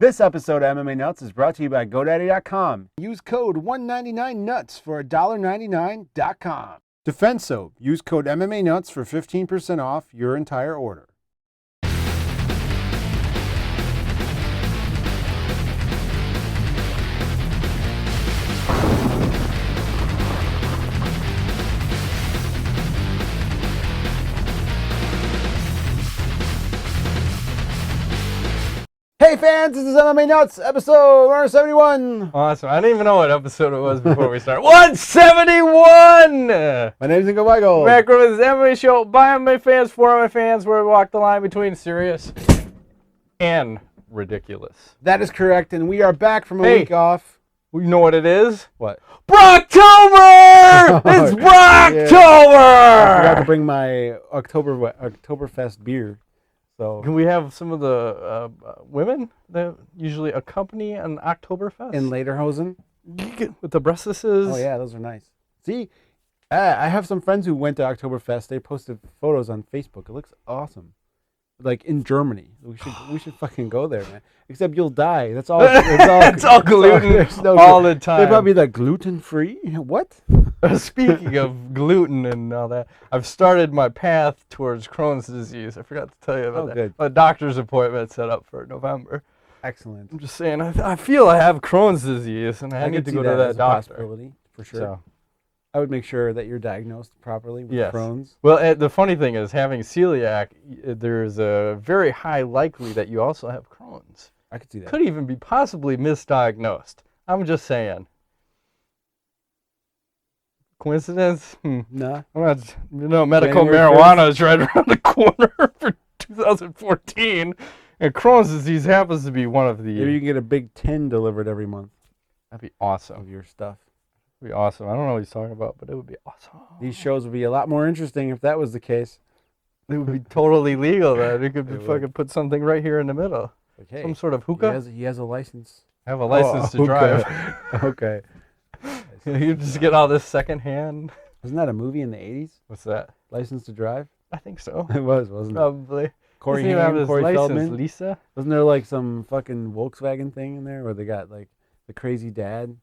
This episode of MMA Nuts is brought to you by GoDaddy.com. Use code 199NUTS for $1.99.com. Defense Soap. Use code MMA Nuts for 15% off your entire order. Hey fans, this is MMA Nuts, episode 171. Awesome. I didn't even know what episode it was before we started. 171! My name's Nico Michael. Back with this MMA show by MMA fans, for MMA fans, where we walk the line between serious and ridiculous. That is correct, and we are back from a week off. You know what it is? What? Brocktober! It's Brocktober! I forgot to bring my Oktoberfest beer. So Can we have some of the women that usually accompany an Oktoberfest? in Lederhosen. With the breastises? Oh yeah, those are nice. See, I have some friends who went to Oktoberfest. They posted photos on Facebook. It looks awesome. Like in Germany, we should fucking go there, man. Except you'll die. That's all. It's all gluten all the time. They probably like gluten free. What? Speaking of gluten and all that, I've started my path towards Crohn's disease. I forgot to tell you about that. Good. A doctor's appointment set up for November. Excellent. I'm just saying, I feel I have Crohn's disease, and I need to go to that doctor. Possibility, for sure. So, I would make sure that you're diagnosed properly with Crohn's. Well, the funny thing is, having celiac, there's a very high likely that you also have Crohn's. I could see that. Could even be possibly misdiagnosed. I'm just saying. Coincidence? Nah. Medical marijuana is right around the corner for 2014, and Crohn's disease happens to be one of the... Maybe you can get a big tin delivered every month. That'd be awesome. Of your stuff. That'd be awesome. I don't know what he's talking about, but it would be awesome. These shows would be a lot more interesting if that was the case. It would be totally legal, then. We could fucking put something right here in the middle. Okay. Some sort of hookah. He has a license. I have a license to drive. Okay. You just get all this secondhand. Wasn't that a movie in the 80s? What's that? License to Drive? I think so. It was, wasn't it? Probably. Corey Doesn't Haim, have Corey his license, Feldman. Lisa? Wasn't there like some fucking Volkswagen thing in there where they got like the crazy dad?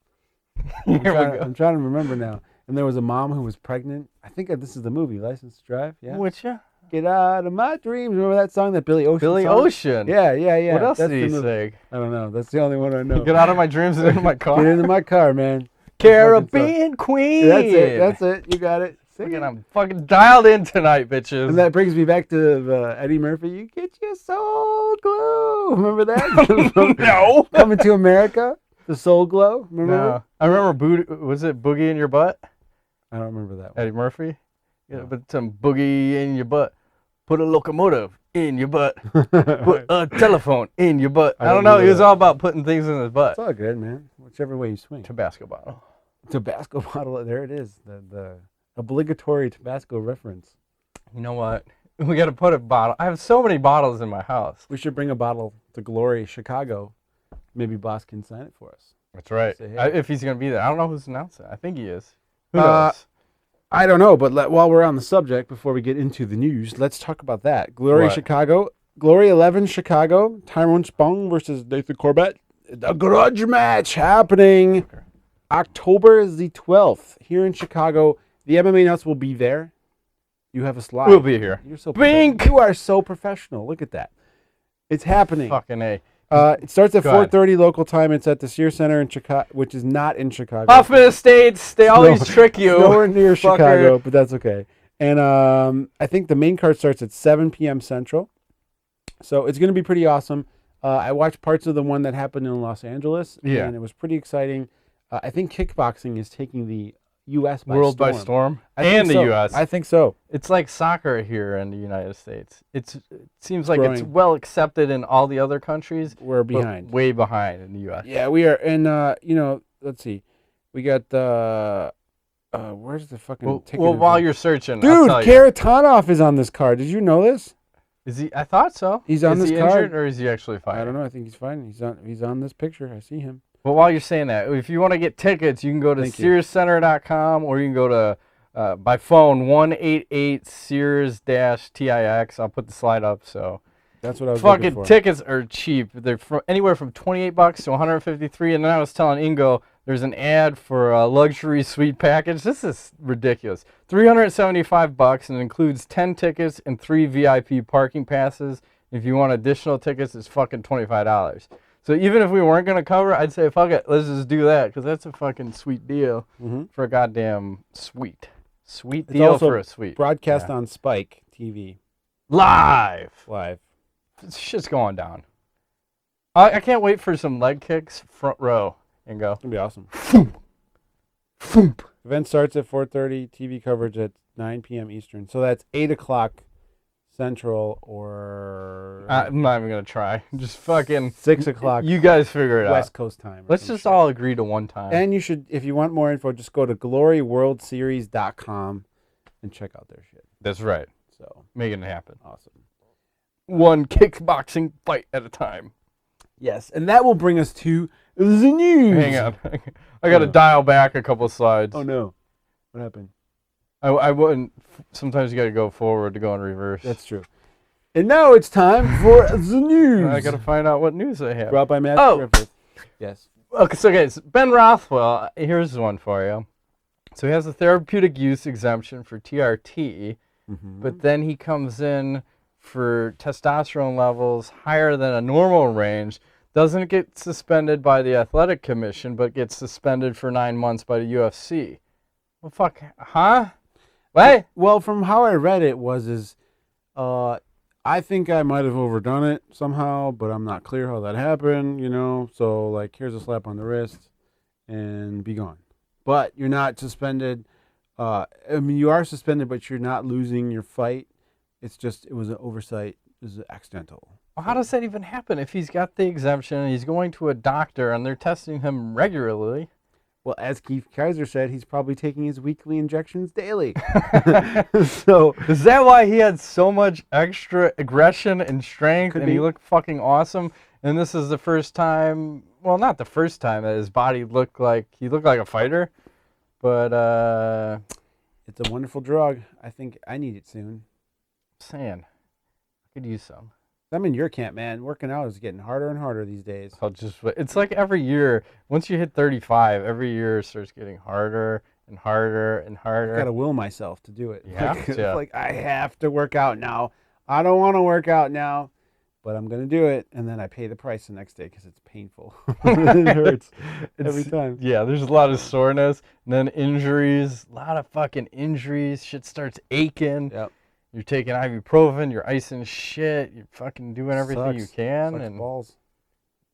I'm trying to remember now. And there was a mom who was pregnant. I think this is the movie, License to Drive. Yeah. Which, yeah. Get out of my dreams. Remember that song, that Billy Ocean Billy song? Ocean. Yeah. What else That's did he the sing? I don't know. That's the only one I know. Get out of my dreams and into my car. Get into my car, man. Caribbean Queen. Yeah, that's it. You got it. I'm fucking dialed in tonight, bitches. And that brings me back to Eddie Murphy. You get your soul glow. Remember that? No. Coming to America. The soul glow. Remember that? I remember, was it Boogie in Your Butt? I don't remember that one. Eddie Murphy? Yeah, put some boogie in your butt. Put a locomotive in your butt. Put a telephone in your butt. I don't know. He was all about putting things in his butt. It's all good, man. Whichever way you swing. Tabasco bottle. Tabasco bottle. There it is. The obligatory Tabasco reference. You know what? We got to put a bottle. I have so many bottles in my house. We should bring a bottle to Glory, Chicago. Maybe Boss can sign it for us. That's right. Say, hey. If he's going to be there. I don't know who's announcing it. I think he is. Who knows? I don't know, but while we're on the subject, before we get into the news, let's talk about that. Glory Chicago. Glory 11 Chicago. Tyrone Spong versus Nathan Corbett. The grudge match happening October the 12th here in Chicago. The MMA Nuts will be there. You have a slot. We'll be here. You're so Bink! You are so professional. Look at that. It's happening. Fucking A. It starts at 4:30 local time. It's at the Sears Center in Chicago, which is not in Chicago. Hoffman Estates, they always trick you. Nowhere near Chicago, but that's okay. And I think the main card starts at 7 p.m. Central. So it's going to be pretty awesome. I watched parts of the one that happened in Los Angeles, and it was pretty exciting. I think kickboxing is taking the U.S. World by storm, and the U.S. I think so. It's like soccer here in the United States. It seems like growing. It's well accepted in all the other countries. We're behind. Way behind in the U.S. Yeah, we are. And, let's see. We got, where's the fucking ticket? Well, while you're searching, dude, Karatanov is on this card. Did you know this? Is he? I thought so. He's on this card. Is he injured or is he actually fine? I don't know. I think he's fine. He's on this picture. I see him. Well, while you're saying that, if you want to get tickets, you can go to SearsCenter.com or you can go to, by phone, 188 Sears-TIX. I'll put the slide up. So That's what I was looking Fucking for. tickets are cheap. They're anywhere from $28 to $153. And then I was telling Ingo, there's an ad for a luxury suite package. This is ridiculous. $375 and it includes 10 tickets and 3 VIP parking passes. If you want additional tickets, it's fucking $25. So even if we weren't going to cover it, I'd say, fuck it, let's just do that, because that's a fucking sweet deal for a goddamn suite. Sweet deal for a suite. Broadcast on Spike TV. Live. This shit's going down. I can't wait for some leg kicks front row and go. It's going to be awesome. Foomp. Event starts at 4:30, TV coverage at 9 p.m. Eastern. So that's 8 o'clock Central or... I'm not even going to try. Just fucking... 6 o'clock You guys figure it out. West Coast time. Let's just all agree to one time. And you should, if you want more info, just go to gloryworldseries.com and check out their shit. That's right. So making it happen. Awesome. One kickboxing fight at a time. Yes, and that will bring us to the news. Hang on. I got to dial back a couple slides. Oh, no. What happened? I wouldn't. Sometimes you got to go forward to go in reverse. That's true. And now it's time for the news. I got to find out what news I have. Brought by Matt Griffith. Yes. Okay, so Ben Rothwell, here's one for you. So he has a therapeutic use exemption for TRT, but then he comes in for testosterone levels higher than a normal range, doesn't get suspended by the athletic commission, but gets suspended for 9 months by the UFC. Well, fuck, huh? What? Well, from how I read it I think I might have overdone it somehow, but I'm not clear how that happened, So, like, here's a slap on the wrist and be gone. But you're not suspended. You are suspended, but you're not losing your fight. It's just, it was an oversight. It was accidental. Well, how does that even happen if he's got the exemption and he's going to a doctor and they're testing him regularly? Well, as Keith Kaiser said, he's probably taking his weekly injections daily. So is that why he had so much extra aggression and strength and he looked fucking awesome? And this is the first time, well, not the first time that his body looked like a fighter, but it's a wonderful drug. I think I need it soon. Saying, I could use some. I'm in your camp, man. Working out is getting harder and harder these days. It's like every year, once you hit 35, every year it starts getting harder and harder and harder. I gotta will myself to do it. Yeah. Like I have to work out now. I don't want to work out now, but I'm gonna do it, and then I pay the price the next day because it's painful. It hurts every time. Yeah, there's a lot of soreness, and then injuries. A lot of fucking injuries. Shit starts aching. Yep. You're taking ibuprofen, you're icing shit, you're fucking doing everything you can. Sucks and balls.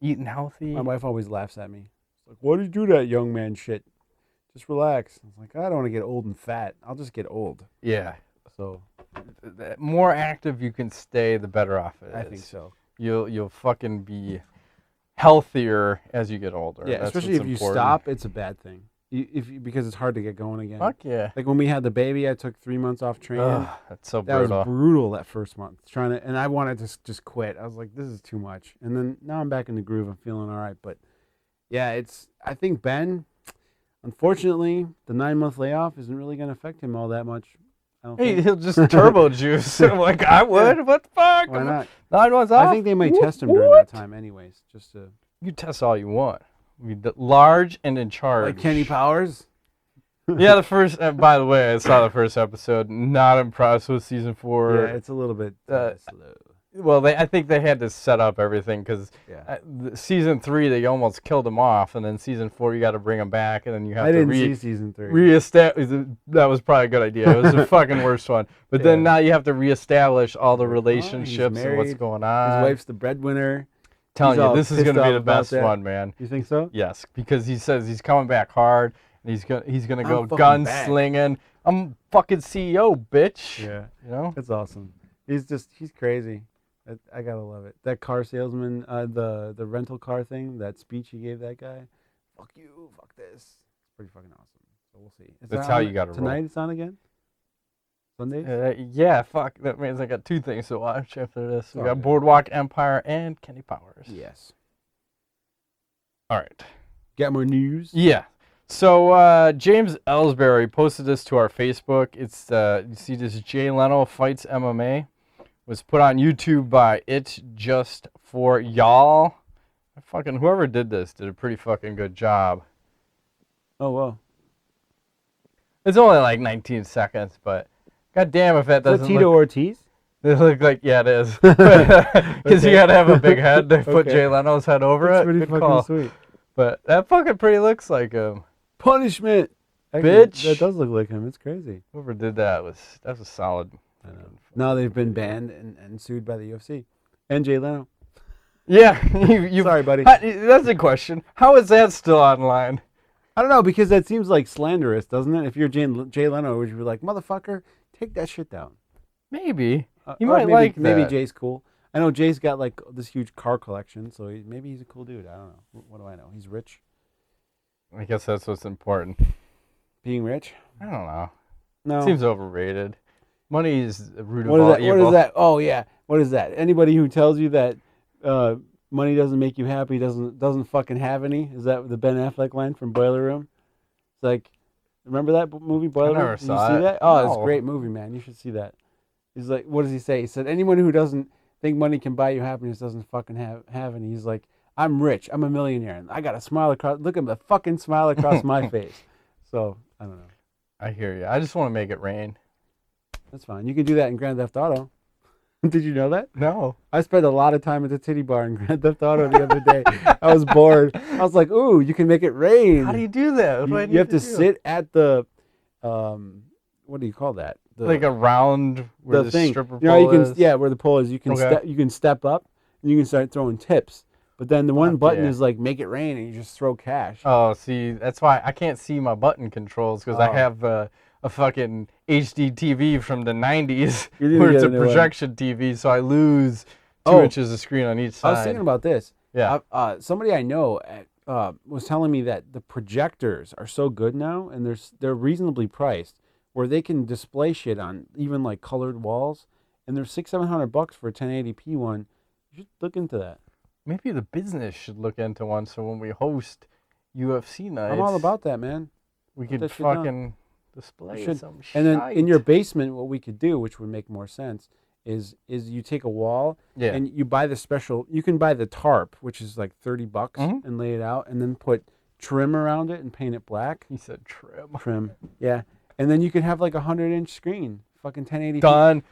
Eating healthy. My wife always laughs at me. It's like, why do you do that, young man shit? Just relax. I was like, I don't want to get old and fat. I'll just get old. Yeah. So the more active you can stay, the better off it is. I think so. You'll fucking be healthier as you get older. Yeah, That's especially if you important. stop, it's a bad thing. Because it's hard to get going again. Fuck yeah. Like when we had the baby, I took 3 months off training. Ugh, that's so that brutal. was brutal that first month. And I wanted to just quit. I was like, this is too much. And then now I'm back in the groove. I'm feeling all right. But yeah, I think Ben, unfortunately, the 9-month layoff isn't really going to affect him all that much. He'll just turbo juice. I'm like, I would? What the fuck? Why not? 9 months off? I think they might test him during that time anyways. Just to... You test all you want. Large and in charge. Like Kenny Powers? Yeah, the first. By the way, I saw the first episode. Not impressed with season 4. Yeah, it's a little bit slow. Well, I think they had to set up everything because season 3 they almost killed him off, and then season 4 you got to bring him back, and then you have to didn't see season 3. Reestablish. That was probably a good idea. It was the fucking worst one. But then now you have to reestablish all the relationships and what's going on. His wife's the breadwinner. Telling you, this is going to be the best one, man. You think so? Yes, because he says he's coming back hard. And he's gonna go gunslinging. I'm fucking CEO, bitch. Yeah, that's awesome. He's crazy. I gotta love it. That car salesman, the rental car thing, that speech he gave that guy. Fuck you, fuck this. It's pretty fucking awesome. So we'll see. That's how you gotta roll. Tonight it's on again. Sundays. Yeah, fuck. That means I got 2 things to watch after this. We got Boardwalk Empire and Kenny Powers. Yes. All right. Got more news? Yeah. So James Ellsbury posted this to our Facebook. It's you see this Jay Leno fights MMA. was put on YouTube by It's Just For Y'all. Fucking whoever did this did a pretty fucking good job. Oh, wow. It's only like 19 seconds, but god damn if that Is that doesn't Tito look... Ortiz? They look like, yeah, it is. Because you gotta have a big head. They put Okay. Jay Leno's head over That's it. pretty Good fucking call. sweet. But that fucking pretty looks like him. Punishment. Actually, Bitch. that does look like him. It's crazy. Whoever did that was solid. I know. Now they've been banned and sued by the UFC and Jay Leno. Yeah. you Sorry, buddy. That's a question. How is that still online? I don't know, because that seems like slanderous, doesn't it? If you're Jay Leno, would you be like, motherfucker, take that shit down? Maybe. You Or might maybe, like that. Maybe Jay's cool. I know Jay's got like this huge car collection, so maybe he's a cool dude. I don't know. What do I know? He's rich. I guess that's what's important. Being rich? I don't know. No. Seems overrated. Money is the root of What is all that? evil. What is that? Oh yeah. What is that? Anybody who tells you that money doesn't make you happy doesn't fucking have any. Is that the Ben Affleck line from Boiler Room? It's like, remember that movie Boiler Room? never Did saw you see it. that? Oh, it's a No. great movie, man. You should see that. He's like, what does he say? He said, anyone who doesn't think money can buy you happiness doesn't fucking have any. He's like, I'm rich. I'm a millionaire. And I got a smile across. Look at the fucking smile across my face. So I don't know. I hear you. I just want to make it rain. That's fine. You can do that in Grand Theft Auto. Did you know that? No. I spent a lot of time at the titty bar in Grand Theft Auto the other day. I was bored. I was like, ooh, you can make it rain. How do you do that? What do I need You have to do? sit at the, what do you call that? Like around where the thing. stripper You know, you pole can, is? yeah, where the pole is. You can Okay. you can step up and you can start throwing tips. But then the one Fuck button yeah. is like make it rain, and you just throw cash. Oh, see, that's why I can't see my button controls because I Oh. have a fucking HD TV from the 90s You need to where get it's a a new one. projection TV, so I lose 2 Oh. inches of screen on each side. I was thinking about this. Yeah. Somebody I know was telling me that the projectors are so good now, and they're reasonably priced, where they can display shit on even like colored walls, and they're $600-700 for a 1080p one. You should look into that. Maybe the business should look into one so when we host UFC nights, I'm all about that, man. we Put could that shit down. fucking display should. some shit. And then in your basement, what we could do, which would make more sense, is you take a wall Yeah. and you buy the special. You can buy the tarp, which is like $30, Mhm. and lay it out, and then put trim around it and paint it black. He said trim. Trim, yeah. And then you can have like a 100-inch screen, fucking 1080p. Done.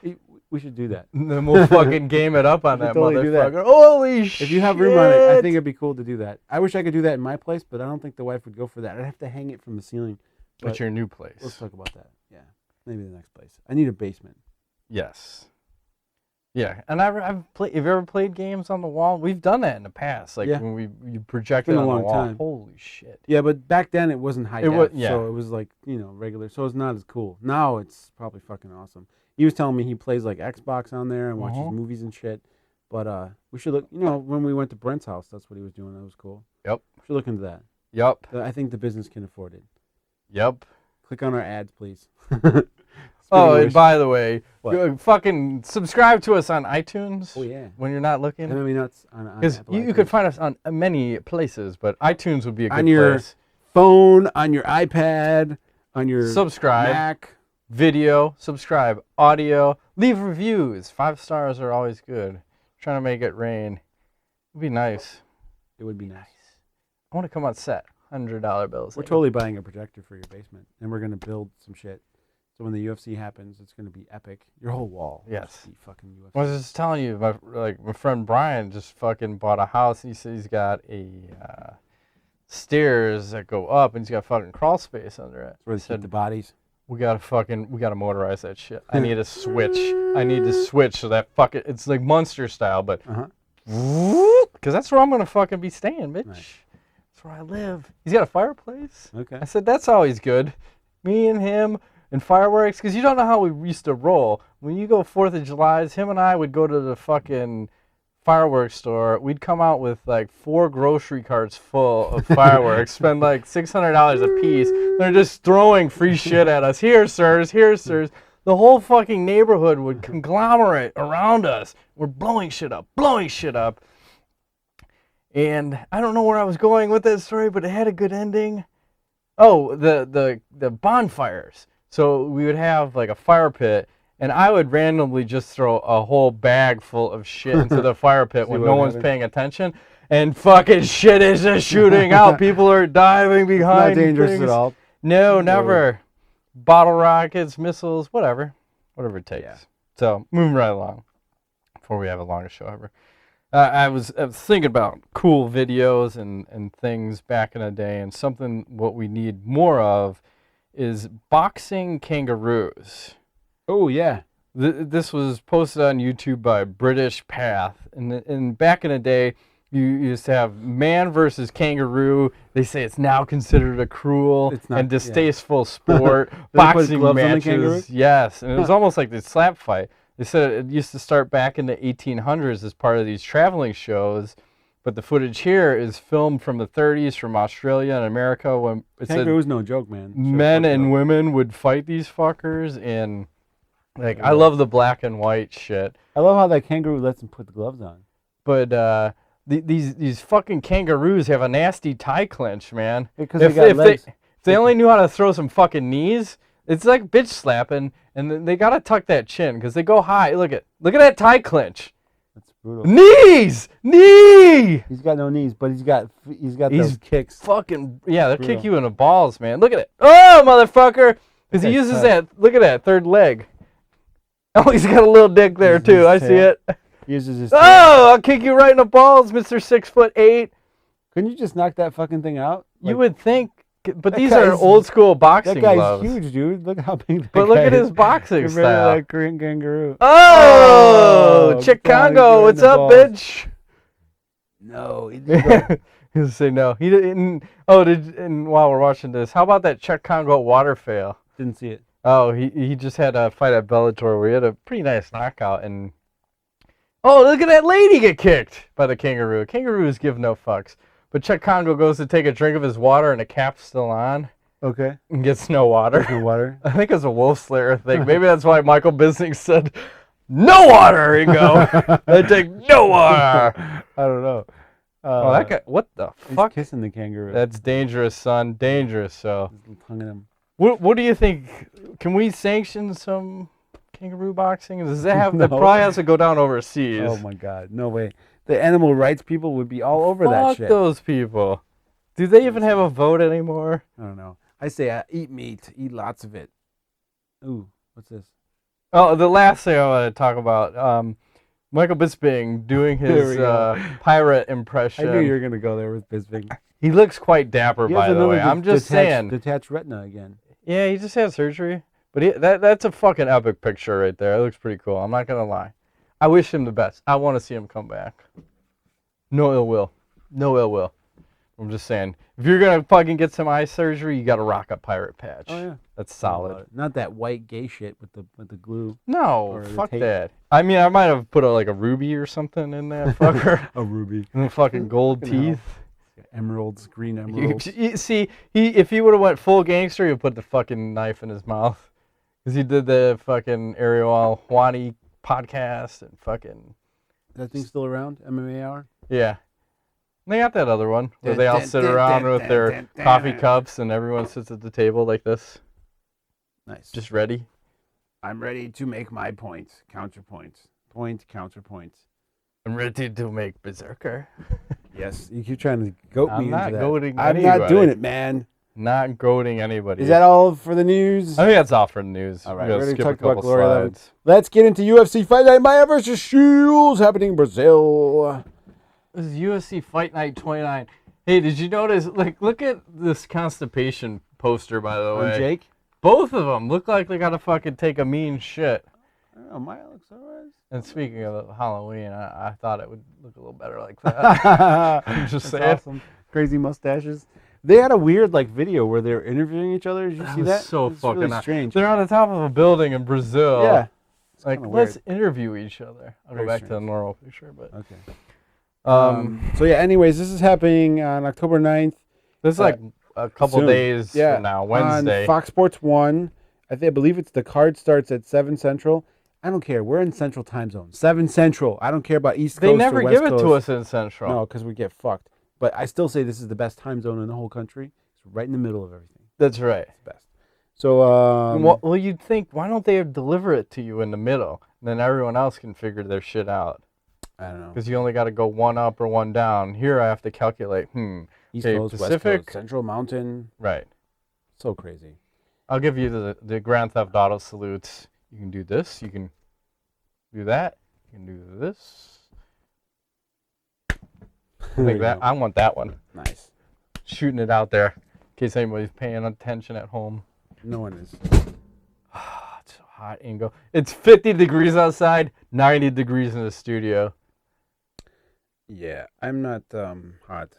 We should do that. And then we'll fucking game it up on We that should totally do that. motherfucker. Holy shit. If you have room on it, I think it'd be cool to do that. I wish I could do that in my place, but I don't think the wife would go for that. I'd have to hang it from the ceiling. What's But your new place? let's talk about that. Yeah, maybe the next place. I need a basement. Yes. Yeah, and I've played. Have you ever played games on the wall? We've done that in the past, like Yeah. when you projected been a on the long wall. time. Holy shit! Yeah, but back then it wasn't high It def, was- yeah. so it was like, regular. So it's not as cool. Now it's probably fucking awesome. He was telling me he plays like Xbox on there and watches Uh-huh. movies and shit. But we should look. When we went to Brent's house, that's what he was doing. That was cool. Yep. We should look into that. Yep. I think the business can afford it. Yep. Click on our ads, please. Oh, Speaking of and which- by the way, What? fucking subscribe to us on iTunes. Oh yeah. When you're not looking, MMANUTS on because Apple you iTunes. could find us on many places, but iTunes would be a good On your place. phone, on your iPad, on your Subscribe. Mac. Video, subscribe, audio, leave reviews. 5 stars are always good. Trying to make it rain. It'd be nice. It would be nice. I want to come on set. $100 bills. We're totally buying a projector for your basement, and we're gonna build some shit. So when the UFC happens, it's gonna be epic. Your whole wall. will Yes. just be fucking UFC. I was just telling you, my friend Brian just fucking bought a house. He said he's got a stairs that go up, and he's got fucking crawl space under it. Where I they keep said, the bodies. we gotta motorize that shit. I need a switch. I need to switch so that fucking, it's like Munster style, but because that's where I'm gonna fucking be staying, bitch. Nice. That's where I live. He's got a fireplace. Okay. I said that's always good. Me and him and fireworks, because you don't know how we used to roll. When you go 4th of July's, him and I would go to the fucking fireworks store. We'd come out with like 4 grocery carts full of fireworks, spend like $600 a piece. They're just throwing free shit at us. Here, sirs. Here, sirs. The whole fucking neighborhood would conglomerate around us. We're blowing shit up, blowing shit up. And I don't know where I was going with that story, but it had a good ending. Oh, the bonfires. So we would have like a fire pit, and I would randomly just throw a whole bag full of shit into the fire pit when no one's paying attention, and fucking shit is just shooting out. People are diving behind. Not dangerous things. at all. No, never. Bottle rockets, missiles, whatever it takes. Yeah. So moving right along before we have a longest show ever. I was thinking about cool videos and things back in the day, and something what we need more of is boxing kangaroos. Oh, yeah. This was posted on YouTube by British Path, and back in the day, you used to have man versus kangaroo. They say it's now considered a cruel and distasteful sport. Boxing matches, yes, and it was almost like this slap fight. They said it used to start back in the 1800s as part of these traveling shows, but the footage here is filmed from the 30s from Australia and America when it Kangaroo's no joke, man. Men and women would fight these fuckers, and like I love the black and white shit. I love how that kangaroo lets him put the gloves on. But these fucking kangaroos have a nasty tie clinch, man. Because if they only knew how to throw some fucking knees, it's like bitch slapping, and they gotta tuck that chin because they go high. Look at that tie clinch. That's brutal. Knee. He's got no knees, but he's got those kicks. Fucking they'll kick you in the balls, man. Look at it. Oh, motherfucker! Because he uses that. Look at that third leg. Oh, he's got a little dick there too. I see it. He uses his. I'll kick you right in the balls, Mr. 6'8". Couldn't you just knock that fucking thing out? You would think. But these are old school boxing gloves. That guy's huge, dude. Look how big that But look at his boxing style. That Korean kangaroo. Oh, Chicago, what's up, bitch? No, he He'll say no. He didn't. Oh, and while we're watching this, how about that Chicago water fail? didn't see it. Oh, he just had a fight at Bellator where he had a pretty nice knockout, and look at that lady get kicked by the kangaroo. Kangaroos give no fucks. But Chuck Congo goes to take a drink of his water and the cap's still on. Okay. And gets no water. There's no water. I think it's a Wolf Slayer thing. Maybe that's why Michael Bisping said, "No water, Ingo. I take no water." I don't know. That guy, what the fuck? He's kissing the kangaroo. That's dangerous, son. Dangerous. So. Tonguing him. What do you think? Can we sanction some kangaroo boxing? Does that have? No. It probably has to go down overseas. Oh my God, no way. The animal rights people would be all over that shit. Fuck those people. Do they even have a vote anymore? I don't know. I say eat meat. Eat lots of it. Ooh, what's this? Oh, the last thing I want to talk about. Michael Bisping doing his pirate impression. I knew you were going to go there with Bisping. He looks quite dapper, by the way. I'm just saying. Detached retina again. Yeah, he just had surgery. But that's a fucking epic picture right there. It looks pretty cool. I'm not going to lie. I wish him the best. I want to see him come back. No ill will. No ill will. I'm just saying. If you're going to fucking get some eye surgery, you got to rock a pirate patch. Oh, yeah. That's solid. Not that white gay shit with the glue. No, fuck that. I mean, I might have put a ruby or something in that fucker. A ruby. And fucking gold teeth. Emeralds, green emeralds. See, if he would have went full gangster, he'd put the fucking knife in his mouth. Because he did the fucking Ariel Juani podcast and fucking... That thing still around? MMA Hour? Yeah. They got that other one where they all sit around with their coffee cups and everyone sits at the table like this. Nice. Just ready. I'm ready to make my point. Counterpoint. Point, counterpoint. I'm ready to make Berserker. Yes, you keep trying to goat me into that. I'm not doing it, man. Not goading anybody. Is that all for the news? I think that's all for the news. All right, we're going to skip talk a couple about Glory slides. Let's get into UFC Fight Night Maia versus Shields happening in Brazil. This is UFC Fight Night 29. Hey, did you notice? Look at this constipation poster, by the way. Jake? Both of them look like they gotta fucking take a mean shit. I don't know. Maia looks alright. And speaking of Halloween, I thought it would look a little better like that. I'm just saying. Awesome. Crazy mustaches. They had a weird video where they were interviewing each other. Did you see that? So fucking really strange. They're on the top of a building in Brazil. Yeah. Let's interview each other. I'll go back to the normal picture, but okay. So yeah. Anyways, this is happening on October 9th. This is a couple days from now, Wednesday. On Fox Sports 1. I believe it's the card starts at 7 Central. I don't care. We're in Central Time Zone. 7 Central. I don't care about East Coast or West Coast. They never give it to us in Central. No, because we get fucked. But I still say this is the best time zone in the whole country. It's right in the middle of everything. That's right. It's the best. So, well, you'd think, why don't they deliver it to you in the middle? And then everyone else can figure their shit out. I don't know. Because you only got to go one up or one down. Here I have to calculate, East okay, Coast, Pacific, West Coast, Central Mountain. Right. So crazy. I'll give you the Grand Theft Auto salutes. You can do this. You can do that. You can do this. Like that. I want that one. Nice. Shooting it out there in case anybody's paying attention at home. No one is. It's so hot, Ingo. It's 50 degrees outside, 90 degrees in the studio. Yeah, I'm not hot.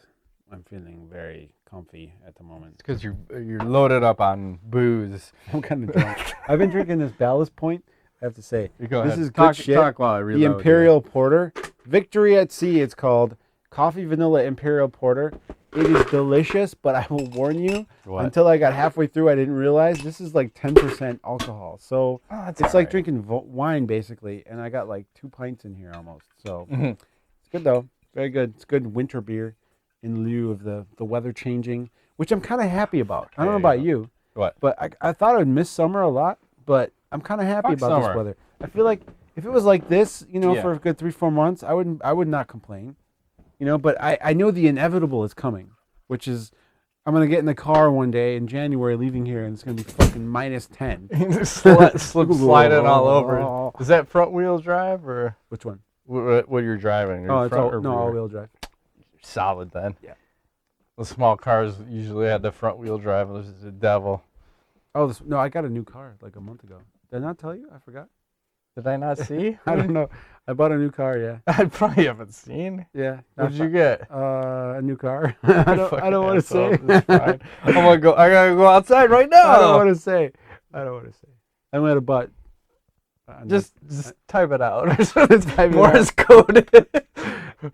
I'm feeling very comfy at the moment. It's because you're loaded up on booze. I'm kind of drunk. I've been drinking this Ballast Point. I have to say, this is good shit. Talk while I reload. The Imperial Porter, Victory at Sea. It's called Coffee Vanilla Imperial Porter. It is delicious, but I will warn you, until I got halfway through, I didn't realize this is like 10% alcohol. So it's like drinking wine, basically. And I got like 2 pints in here almost. So it's good, though. Very good. It's good winter beer in lieu of the weather changing, which I'm kind of happy about. I don't know about you. What? But I thought I would miss summer a lot, but I'm kind of happy about this weather. I feel like if it was like this, for a good 3-4 months, I would not complain. But I know the inevitable is coming, which is I'm going to get in the car one day in January leaving here, and it's going to be fucking minus 10. Sliding all over. Is that front wheel drive or? Which one? What you're driving? It's all-wheel drive. Solid then. Yeah. The small cars usually had the front wheel drive. This is the devil. Oh, no, I got a new car like a month ago. Did I not tell you? I forgot. Did I not see? I don't know. I bought a new car, yeah. I probably haven't seen. Yeah. What did you get? A new car. I don't want to say. It's fine. I gotta go outside right now. I don't want to say. I might have bought. Just type it out. Morse code.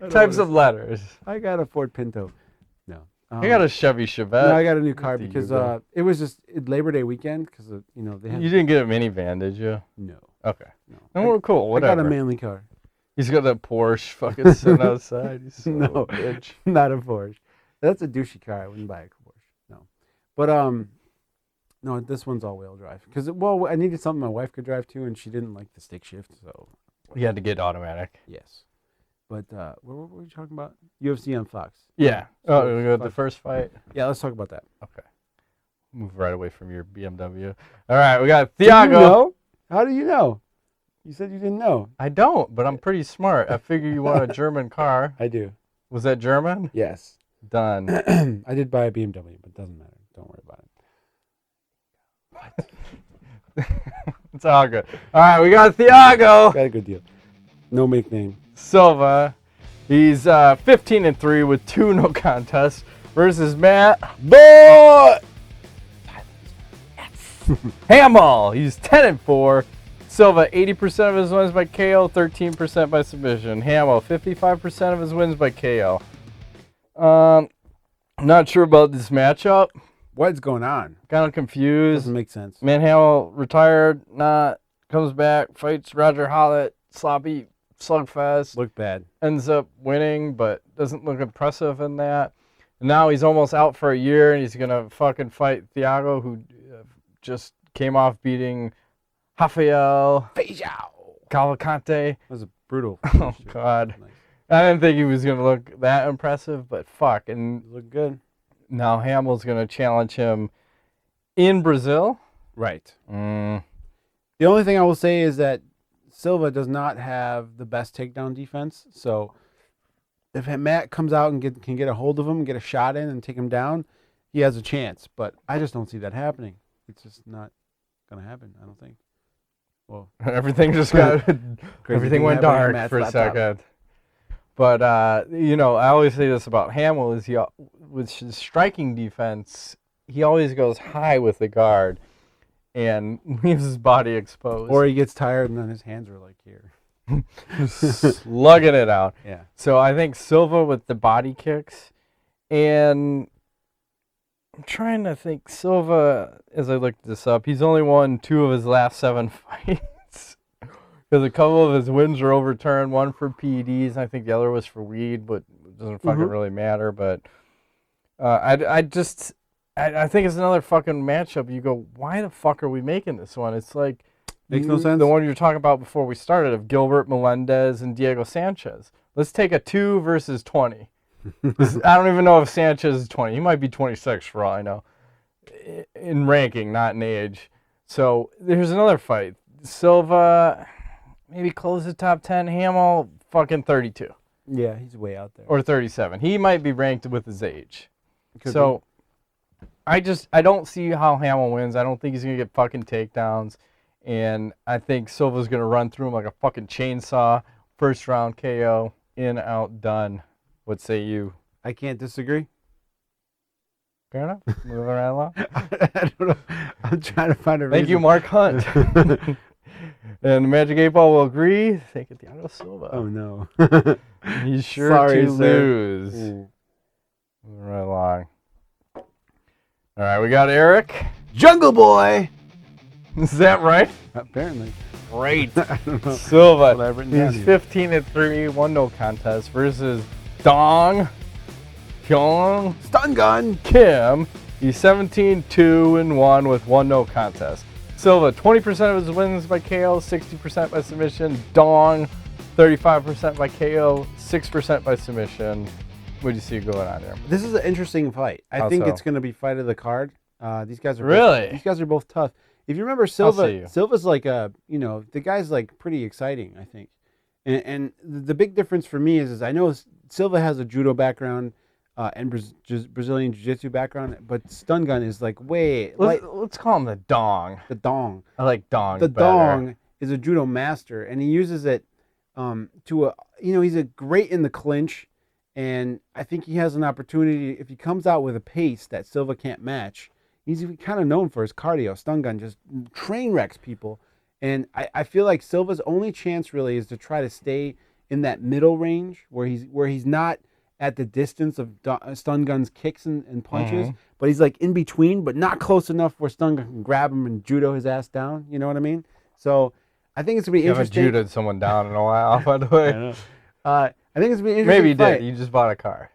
Type some letters. I got a Ford Pinto. No. I got a Chevy Chevette. No, I got a new car because it was just Labor Day weekend because they had. You didn't get a minivan, did you? No. Okay. No, cool. Whatever. I got a manly car. He's got a Porsche fucking sitting outside. He's no, bitch. Not a Porsche. That's a douchey car. I wouldn't buy a Porsche. No. But no, this one's all-wheel drive because I needed something my wife could drive too, and she didn't like the stick shift, so. You had to get automatic. Yes. But what were we talking about? UFC on Fox. Yeah. Oh, we got the first fight. Yeah, let's talk about that. Okay. Move right away from your BMW. All right, we got Thiago. Do you know? How do you know? You said you didn't know. I don't, but I'm pretty smart. I figure you want a German car. I do. Was that German? Yes. Done. I did buy a BMW, but it doesn't matter. Don't worry about it. It's all good. All right, we got Thiago. Got a good deal. No nickname. Silva. He's 15-3 with 2 no contests versus Matt Boy. Hamill. He's 10-4. Silva, 80% of his wins by KO, 13% by submission. Hamill, 55% of his wins by KO. I'm not sure about this matchup. What's going on? Kind of confused. Doesn't make sense. Man, Hamill retired, comes back, fights Roger Hollett, sloppy slugfest. Looked bad. Ends up winning, but doesn't look impressive in that. And now he's almost out for a year, and he's going to fucking fight Thiago, who just came off beating Rafael Cavalcante. That was a brutal. Oh, God. Nice. I didn't think he was going to look that impressive, but fuck. And look good. Now Hamill's going to challenge him in Brazil. Right. The only thing I will say is that Silva does not have the best takedown defense. So if Matt comes out and can get a hold of him, get a shot in and take him down, he has a chance. But I just don't see that happening. It's just not going to happen, I don't think. Well, everything just got everything went dark for a second. But I always say this about Hamill is with his striking defense, he always goes high with the guard and leaves his body exposed. Or he gets tired and then his hands are like here. Slugging it out. Yeah. So I think Silva with the body kicks, and I'm trying to think Silva, as I looked this up, he's only won 2 of his last 7 fights. Because a couple of his wins were overturned, one for PEDs, I think the other was for weed, but it doesn't fucking really matter. But I think it's another fucking matchup. You go, why the fuck are we making this one? It's like Makes no sense. The one you were talking about before we started of Gilbert Melendez and Diego Sanchez. Let's take a 2 versus 20. I don't even know if Sanchez is 20. He might be 26 for all I know. In ranking, not in age. So there's another fight. Silva, maybe close the top 10. Hamill, fucking 32. Yeah, he's way out there. Or 37. He might be ranked with his age. Could So I don't see how Hamill wins. I don't think he's going to get fucking takedowns. And I think Silva's going to run through him like a fucking chainsaw. First round KO. In, out, done. What say you? I can't disagree. Fair enough. Moving right along. I don't know. I'm trying to find a reason. Thank you, Mark Hunt. And the Magic 8 Ball will agree. Thank you, Thiago Silva. Oh, no. He's sure Sorry, to sir. lose. Ooh. Moving right along. All right, we got Erick. Jungle Boy! Is that right? Apparently. Great. I don't know. Silva. What I've written down He's here. 15-3, one no contest versus Dong Hyung Stun gun! Kim. He's 17-2-1 with one no contest. Silva, 20% of his wins by KO, 60% by submission. Dong, 35% by KO, 6% by submission. What do you see going on here? This is an interesting fight. I How think so? it's going to be fight of the card. These guys are Really? These guys are both tough. If you remember see Silva, you. Silva's like the guy's like pretty exciting, I think. And the big difference for me is I know Silva has a judo background and Brazilian jiu-jitsu background, but stun gun is like way Let's call him the Dong. the dong. I like Dong The better. dong is a judo master, and he uses it he's a great in the clinch, and I think he has an opportunity if he comes out with a pace that Silva can't match. He's kind of known for his cardio. Stun gun just train wrecks people, and I feel like Silva's only chance really is to try to stay in that middle range where he's not at the distance of stun gun's kicks and punches, but he's like in between, but not close enough where stun gun can grab him and judo his ass down. You know what I mean? So I think it's gonna be You haven't interesting. judoed someone down in a while, by the way. I know. I think it's gonna be an interesting. Maybe you fight. did. You just bought a car.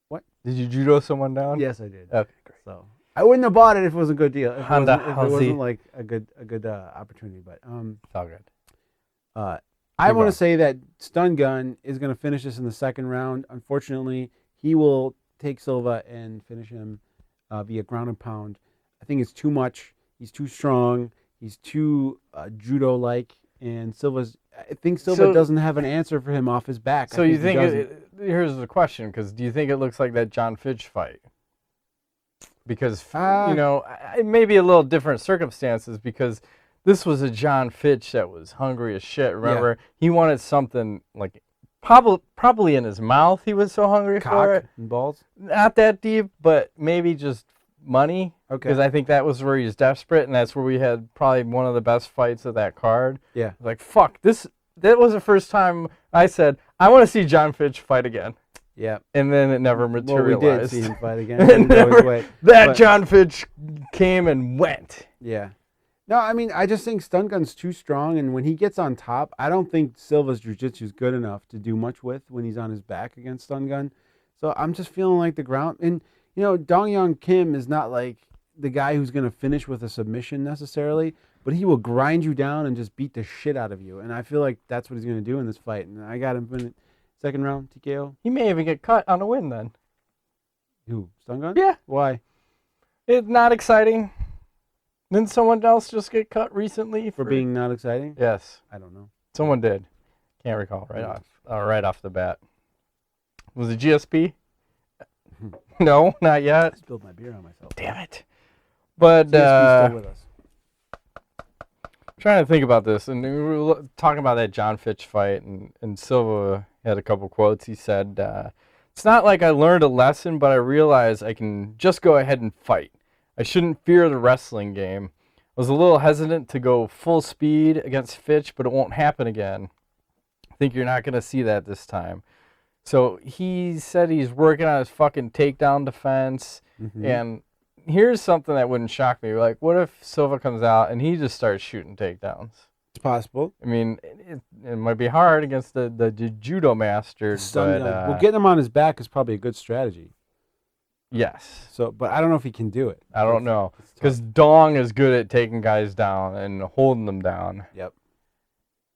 What? Did you judo someone down? Yes, I did. Okay, great. So I wouldn't have bought it if it was a good deal. If it Honda wasn't, if it Halsey. wasn't like a good opportunity, but It's all good. I Keep want going. to say that Stun Gun is going to finish this in the second round. Unfortunately, he will take Silva and finish him via ground and pound. I think it's too much. He's too strong. He's too judo-like, and I think Silva doesn't have an answer for him off his back. So I you think he doesn't. here's the question, because do you think it looks like that John Fitch fight? Because it may be a little different circumstances, because this was a John Fitch that was hungry as shit. Remember, he wanted something like probably in his mouth. He was so hungry for it. Cock and balls? Not that deep, but maybe just money. Okay. Because I think that was where he's desperate, and that's where we had probably one of the best fights of that card. Yeah. Like, fuck, that was the first time I said, I want to see John Fitch fight again. Yeah. And then it never Well, materialized. we did see him fight again. He didn't go his way. That John Fitch came and went. Yeah. No, I mean, I just think Stun Gun's too strong, and when he gets on top, I don't think Silva's jiu-jitsu is good enough to do much with when he's on his back against Stun Gun. So I'm just feeling like the ground, and Dong Hyun Kim is not like the guy who's going to finish with a submission necessarily, but he will grind you down and just beat the shit out of you, and I feel like that's what he's going to do in this fight, and I got him in the second round, TKO. He may even get cut on a win then. Who, Stun Gun? Yeah. Why? It's not exciting. Didn't someone else just get cut recently For being not exciting? Yes, I don't know. someone did. Can't recall right off the bat. Was it GSP? No, not I yet. spilled my beer on myself. Damn it. But TSP's still with us. trying to think about this, and we were talking about that John Fitch fight, and Silva had a couple quotes. He said, it's not like I learned a lesson, but I realized I can just go ahead and fight. I shouldn't fear the wrestling game. I was a little hesitant to go full speed against Fitch, but it won't happen again. I think you're not going to see that this time. So he said he's working on his fucking takedown defense. Mm-hmm. And here's something that wouldn't shock me. Like, what if Silva comes out and he just starts shooting takedowns? It's possible. I mean, it might be hard against the judo master. Well, getting him on his back is probably a good strategy. Yes. So, but I don't know if he can do it. I don't know. Because Dong is good at taking guys down and holding them down. Yep.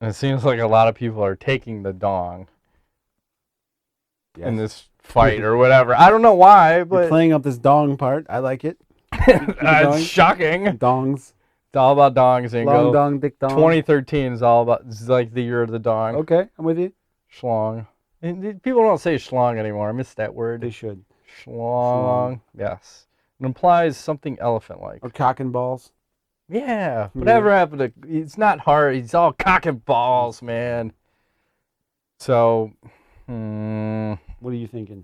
And it seems like a lot of people are taking the Dong in this fight or whatever. I don't know why, but... You're playing up this dong part. I like it. It's shocking. Dongs. It's all about dongs, Ingo. Long dong, dick dong. 2013 is all about... It's like the year of the dong. Okay, I'm with you. Schlong. And people don't say schlong anymore. I miss that word. They should. Schlong. Yes. It implies something elephant-like. Or cock and balls. Yeah. Whatever happened to... It's not hard. It's all cock and balls, man. So... What are you thinking?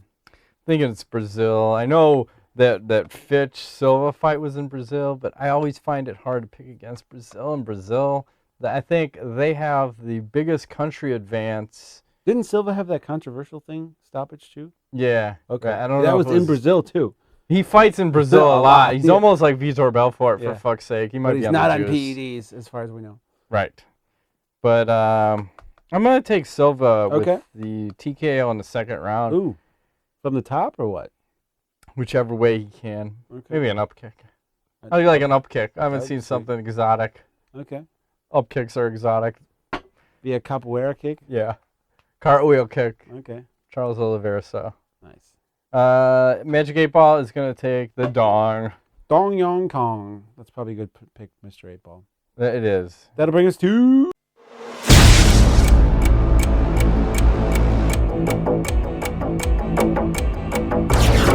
Thinking it's Brazil. I know that Fitch Silva fight was in Brazil, but I always find it hard to pick against Brazil. And Brazil, I think they have the biggest country advance. Didn't Silva have that controversial thing, stoppage too? Yeah. Okay. I don't know. That was in Brazil too. He fights in Brazil a lot. He's yeah. almost like Vitor Belfort, for fuck's sake. He might but be he's on not the on juice. PEDs, as far as we know. Right. But I'm going to take Silva with Okay. the TKO in the second round. Ooh. From the top or what? Whichever way he can. Okay. Maybe an up kick. I like an up kick. I haven't I'd seen say- something exotic. Okay. Up kicks are exotic. Via capoeira kick? Yeah. Cartwheel kick. Okay. Charles Oliveira style. Nice. Magic 8 Ball is going to take the Dong. Dong Yong Kong. That's probably a good pick, Mr. 8 Ball. It is. That'll bring us to...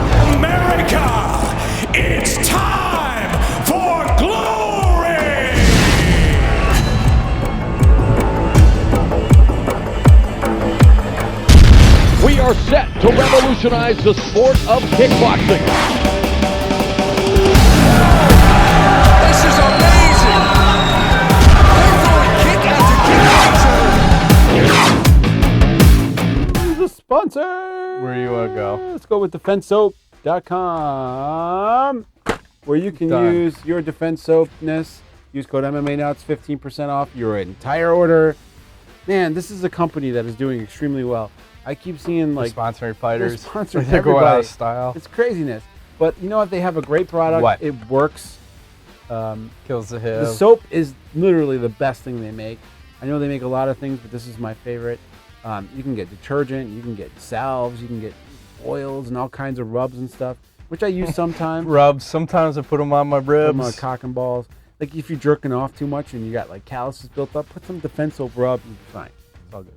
America! It's time for glory! We are set to revolutionize the sport of kickboxing. This is amazing! They're throwing kick after kick after... the sponsor. Where do you want to go? Let's go with defensesoap.com, where you can use your defense soapness. Use code MMANUTS, 15% off your entire order. Man, this is a company that is doing extremely well. I keep seeing like sponsoring fighters. They're sponsoring They're going out everybody. of style. It's craziness. But you know what? They have a great product. What? It works. Kills the hip. The soap is literally the best thing they make. I know they make a lot of things, but this is my favorite. You can get detergent, you can get salves, you can get oils and all kinds of rubs and stuff, which I use sometimes. Rubs. Sometimes I put them on my Put 'em on ribs. cock and balls. Like if you're jerking off too much and you got like calluses built up, put some defense soap rub, you'll be fine. It's all good.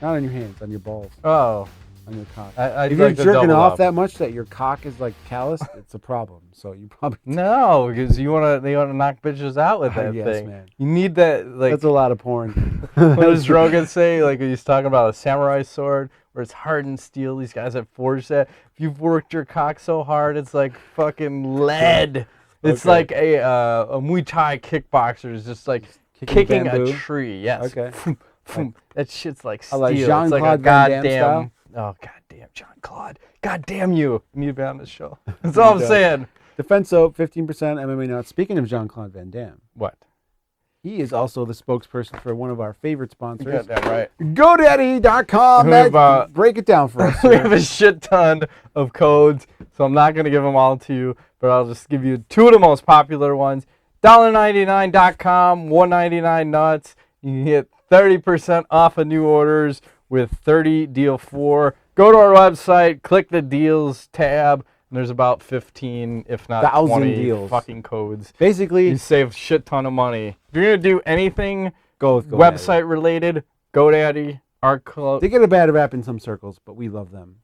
Not on your hands, on your balls, Oh. on your cock. I'd If you're like to jerking double off up. that much that your cock is like calloused, it's a problem. So you probably No, because they want to knock bitches out with that Yes, thing. man. You need that, like, that's a lot of porn. what does Rogan say? Like, he's talking about a samurai sword where it's hardened steel. These guys have forged that. If you've worked your cock so hard, it's like fucking lead. It's Okay. like a Muay Thai kickboxer is just like kicking a bamboo? tree. Yes. Okay. That shit's like I steel. like It's like a Jean-Claude Van Damme goddamn. Oh, goddamn, Jean-Claude. Goddamn you. You need to be on this show. That's all I'm does. saying. Defense soap, 15% MMA nuts. Speaking of Jean-Claude Van Damme, What? he is also the spokesperson for one of our favorite You sponsors, got that right. GoDaddy.com. We have, Matt, break it down for us. We sir. have a shit ton of codes, so I'm not going to give them all to you, but I'll just give you two of the most popular ones. $1.99.com, $1.99 nuts. You can get 30% off of new orders with 30 deal 4. Go to our website, click the deals tab, and there's about 15, if not 1,000 20 deals. fucking codes. Basically, You save a shit ton of money. If you're going to do anything go with GoDaddy. website related, GoDaddy, our code. They get a bad rap in some circles, but we love them.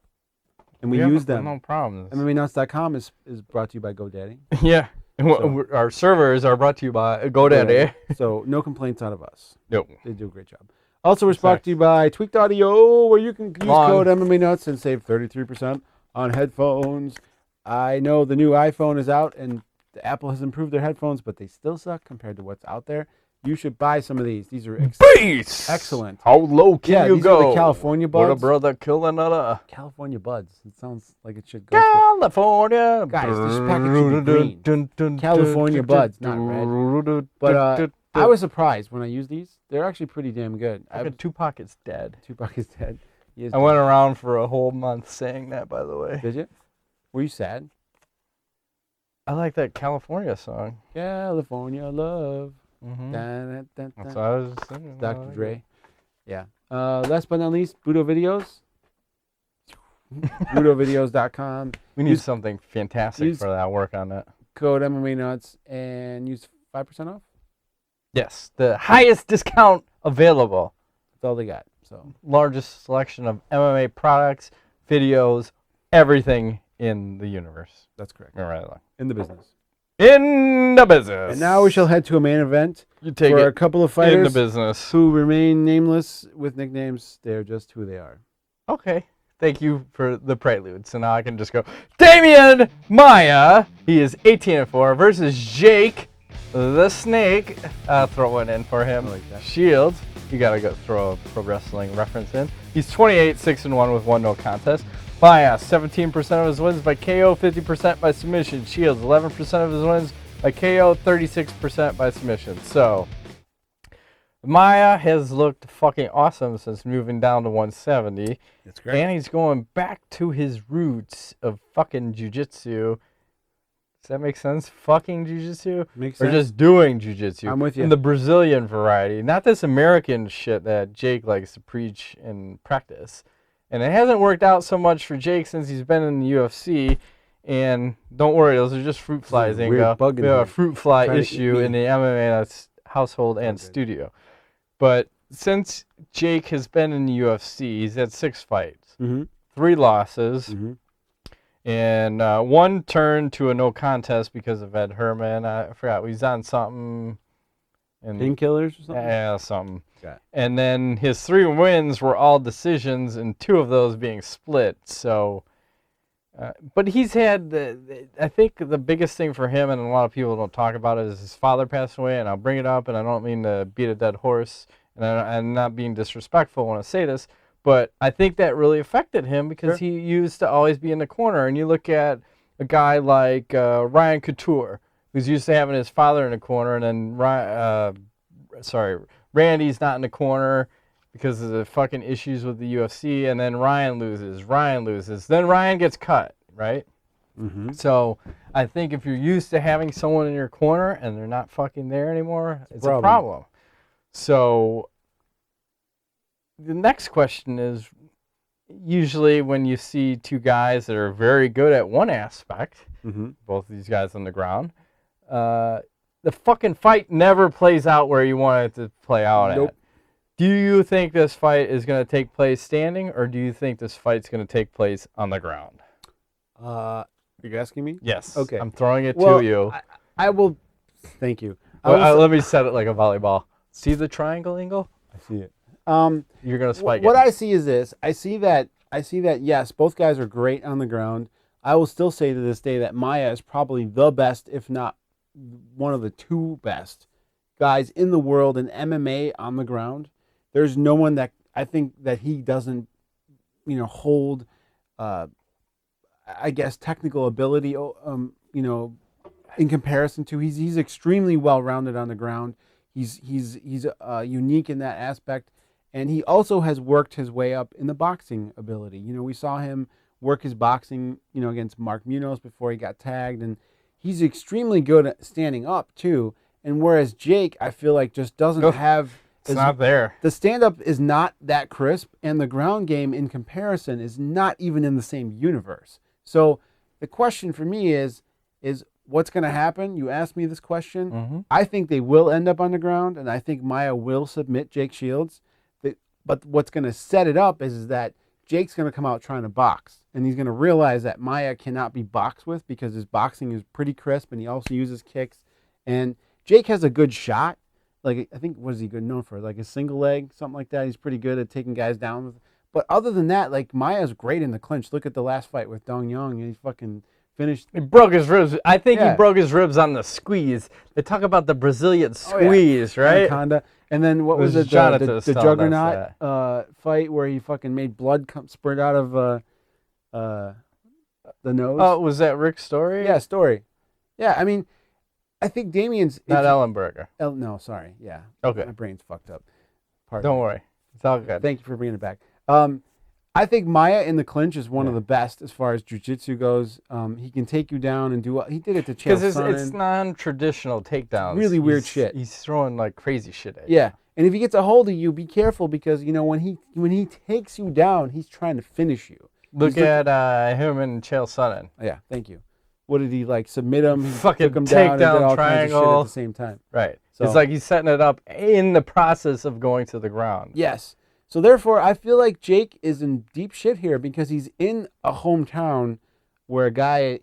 And we use them. No problems. MMANuts.com is brought to you by GoDaddy. Yeah. And our servers are brought to you by GoDaddy. So no complaints out of us. Nope. They do a great job. Also, we're brought to you by Tweaked Audio, where you can use code MMANuts and save 33% on headphones. I know the new iPhone is out, and Apple has improved their headphones, but they still suck compared to what's out there. You should buy some of these. These are excellent. How low can you these go? are the California What a buds. brother kill another. California buds. It sounds like it should go. California. Guys, this package should be California buds, not red. But I was surprised when I used these. They're actually pretty damn good. Tupac is dead. Tupac is dead. He is I went around for a whole month saying that, by the way. Did you? Were you sad? I like that California song. California love. Mm-hmm. Dun, dun, That's dun. what I was singing. Dr. Dre. Yeah. Last but not least, Budo Videos. BudoVideos.com. We need something fantastic use- for that. I'll work on that. Code MMANUTS and use 5% off. Yes, the highest discount available. That's all they got. So Largest selection of MMA products, videos, everything in the universe. that's correct. All right, look. In the business. In the business. And now we shall head to a main event You take for it a couple of in the fighters business. who remain nameless with nicknames. They're just who they are. Okay. Thank you for the prelude. So now I can just go, Demian Maia. He is 18-4 versus Jake the Snake. Throw one in for him. I like that. Shields. You gotta go throw a pro wrestling reference in. He's 28-6-1 with 1 no contest. Maia, 17% of his wins by KO, 50% by submission. Shields, 11% of his wins by KO, 36% by submission. So Maia has looked fucking awesome since moving down to 170. That's great. And he's going back to his roots of fucking jiu-jitsu. Does that make sense? Fucking jiu-jitsu? Makes Or sense. just doing jiu-jitsu? I'm with you. In the Brazilian variety. Not this American shit that Jake likes to preach and practice. And it hasn't worked out so much for Jake since he's been in the UFC. And don't worry, those are just fruit flies, weird Ingo. bug in We have a here. fruit fly Trying to eat issue me. in the MMA household and Okay. studio. But since Jake has been in the UFC, he's had 6 fights, Mm-hmm. 3 losses, Mm-hmm. and 1 turn to a no contest because of Ed Herman. I forgot, he's on something. And Painkillers or something? yeah, something. Got it. And then his 3 wins were all decisions, and 2 of those being split. So, but he's had, I think the biggest thing for him, and a lot of people don't talk about it, is his father passed away. And I'll bring it up, and I don't mean to beat a dead horse, and I'm not being disrespectful when I say this, but I think that really affected him because Sure. he used to always be in the corner. And you look at a guy like Ryan Couture, who's used to having his father in the corner, and then Randy's not in the corner because of the fucking issues with the UFC, and then Ryan loses. Then Ryan gets cut, right? Mm-hmm. So I think if you're used to having someone in your corner and they're not fucking there anymore, it's a problem. problem. So the next question is, usually when you see 2 guys that are very good at one aspect, Mm-hmm. both these guys on the ground, the fucking fight never plays out where you want it to play out Nope. at. Do you think this fight is going to take place standing, or do you think this fight's going to take place on the ground? You're asking me? Yes. Okay. I'm throwing it Well, to you. I will. Thank you. Let me set it like a volleyball. See the triangle, Ingle? I see it. You're going to spike What it. I see is this. I see that. Yes, both guys are great on the ground. I will still say to this day that Maia is probably the best, if not one of the 2 best guys in the world in MMA on the ground. There's no one that I think that he doesn't, hold, I guess, technical ability, in comparison to. He's extremely well rounded on the ground. He's unique in that aspect, and he also has worked his way up in the boxing ability. We saw him work his boxing, against Mark Munoz before he got tagged, and he's extremely good at standing up too. And whereas Jake, I feel like just doesn't have. It's not there. The stand-up is not that crisp, and the ground game in comparison is not even in the same universe. So the question for me is what's going to happen? You asked me this question. Mm-hmm. I think they will end up on the ground, and I think Maia will submit Jake Shields. But what's going to set it up is that Jake's going to come out trying to box, and he's going to realize that Maia cannot be boxed with because his boxing is pretty crisp, and he also uses kicks. And Jake has a good shot. Like, I think, what is he good known for? Like a single leg, something like that. He's pretty good at taking guys down. But other than that, like, Maia's great in the clinch. Look at the last fight with Dong Young, and he fucking finished. He broke his ribs. I think Yeah. he broke his ribs on the squeeze. They talk about the Brazilian Oh, yeah. squeeze, right? Anaconda. And then what was it? Jonathan The was telling us Juggernaut fight where he fucking made blood spurt out of the nose. Oh, was that Rick's story? Yeah, story. Yeah, I mean, I think Damian's Not Ellenberger. no, sorry. Yeah. Okay. My brain's fucked up. Pardon Don't me. worry. It's all good. Thank you for bringing it back. I think Maia in the clinch is one of the best as far as jiu-jitsu goes. He can take you down and do he did it to Chael Sonnen. Because it's non-traditional takedowns. Really weird shit. He's throwing like crazy shit at you. Yeah, and if he gets a hold of you, be careful because when he takes you down, he's trying to finish you. Look at him and Chael Sonnen. Yeah, thank you. What did he submit him? He Fucking took him down and did all triangle. kinds of shit at the same time. Right. So, it's like he's setting it up in the process of going to the ground. Yes. So therefore, I feel like Jake is in deep shit here because he's in a hometown where a guy,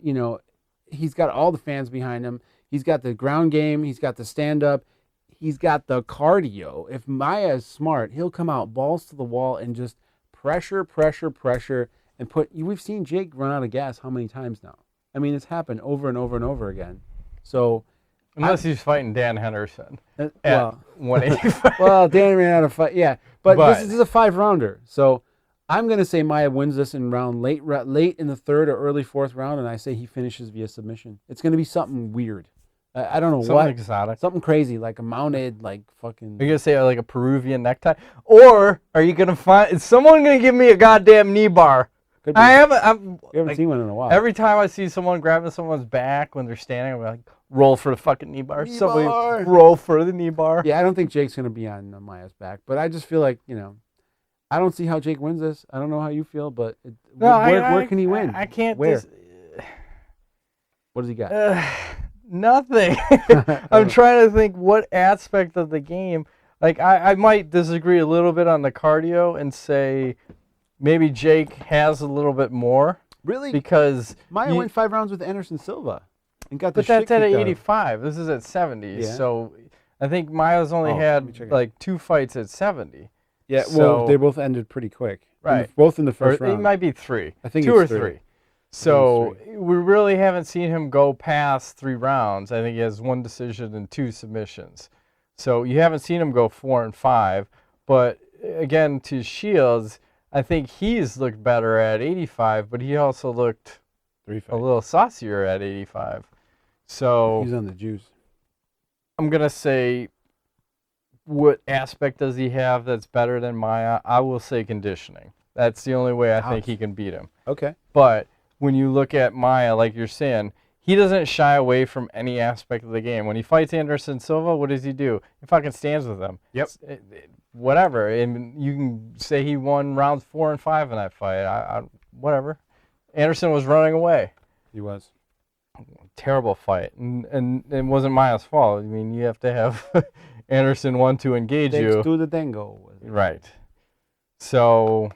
he's got all the fans behind him. He's got the ground game. He's got the stand-up. He's got the cardio. If Maia is smart, he'll come out balls to the wall and just pressure, and we've seen Jake run out of gas how many times now? I mean, it's happened over and over and over again. So, unless he's fighting Dan Henderson at well, 185. well, Dan ran out of fight. Yeah, but this is a 5-rounder. So I'm gonna say Maia wins this in late in the 3rd or early 4th round, and I say he finishes via submission. It's gonna be something weird. I don't know something exotic, something crazy like a mounted fucking. Are you gonna say like a Peruvian necktie, or are you gonna is someone gonna give me a goddamn knee bar? We haven't seen one in a while. Every time I see someone grabbing someone's back when they're standing, I'm like, roll for the fucking knee bar. Somebody roll for the knee bar. Yeah, I don't think Jake's going to be on Maia's back, but I just feel like, I don't see how Jake wins this. I don't know how you feel, but where can he win? I can't. Where? What does he got? Nothing. I'm trying to think what aspect of the game. Like, I might disagree a little bit on the cardio and say maybe Jake has a little bit more. Really? Because Maia went 5 rounds with Anderson Silva and got but that's at 85. This is at 70. Yeah. So I think Maia's only had like 2 fights at 70. Yeah, well, they both ended pretty quick. Right. Both in the first round. It might be 3. I think 2 it's or 3. So we really haven't seen him go past 3 rounds. I think he has 1 decision and 2 submissions. So you haven't seen him go 4 and 5. But again, to Shields, I think he's looked better at 85, but he also looked a little saucier at 85. So he's on the juice. I'm going to say, what aspect does he have that's better than Maia? I will say conditioning. That's the only way I think he can beat him. Okay. But when you look at Maia, like you're saying, he doesn't shy away from any aspect of the game. When he fights Anderson Silva, what does he do? He fucking stands with him. Yep. Whatever. And you can say he won rounds 4 and 5 in that fight. Whatever. Anderson was running away. He was. Terrible fight. And it wasn't Maia's fault. I mean, you have to have Anderson want to engage you. Thanks to the tango. Right. So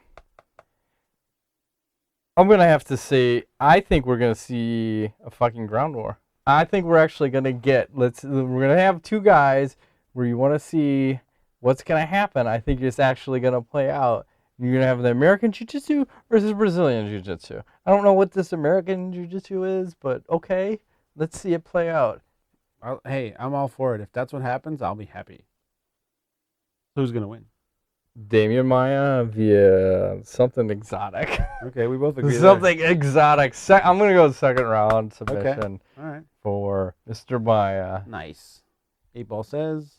I'm going to have to say, I think we're going to see a fucking ground war. I think we're actually going to we're going to have 2 guys where you want to see what's going to happen. I think it's actually going to play out. You're going to have the American Jiu-Jitsu versus Brazilian Jiu-Jitsu. I don't know what this American Jiu-Jitsu is, but okay, let's see it play out. Hey, I'm all for it. If that's what happens, I'll be happy. Who's going to win? Demian Maia via something exotic. Okay, we both agree. Something exotic. I'm going to go 2nd round submission All right. for Mr. Maia. Nice. 8-Ball says.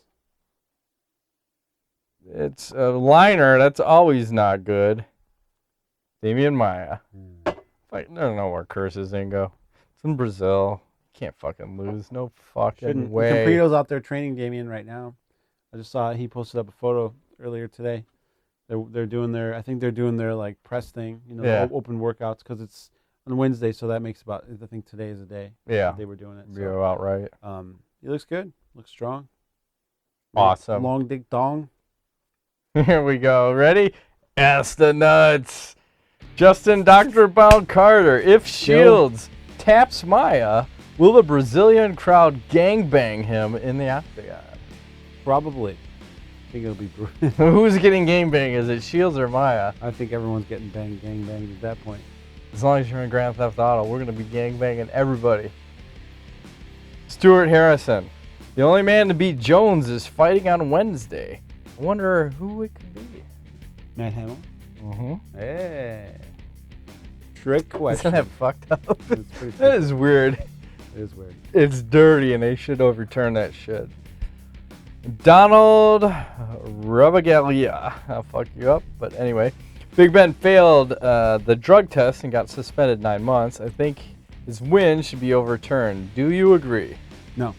It's a liner. That's always not good. Demian Maia. There's no more curses, Ingo. It's in Brazil. Can't fucking lose. No fucking way. Camprito's out there training Demian right now. I just saw he posted up a photo earlier today. They're doing their, I think they're doing their like press thing, open workouts because it's on Wednesday, so that makes I think today is the day. Yeah. They were doing it. So. You're about right. He looks good. Looks strong. Awesome. Long dick dong. Here we go. Ready? Ask the nuts. Justin Dr. Bound Carter. If Shields taps Maia, will the Brazilian crowd gangbang him in the octagon? Probably. I think it'll be Who's getting gangbang? Is it Shields or Maia? I think everyone's getting gangbanged at that point. As long as you're in Grand Theft Auto, we're going to be gangbanging everybody. Stuart Harrison. The only man to beat Jones is fighting on Wednesday. I wonder who it could be. Matt Hamill? Mm-hmm. Hey. Trick question. Isn't that fucked up? That That is weird. It is weird. It's dirty, and they should overturn that shit. Donald Rubagalia. I'll fuck you up, but anyway. Big Ben failed the drug test and got suspended 9 months. I think his win should be overturned. Do you agree? No.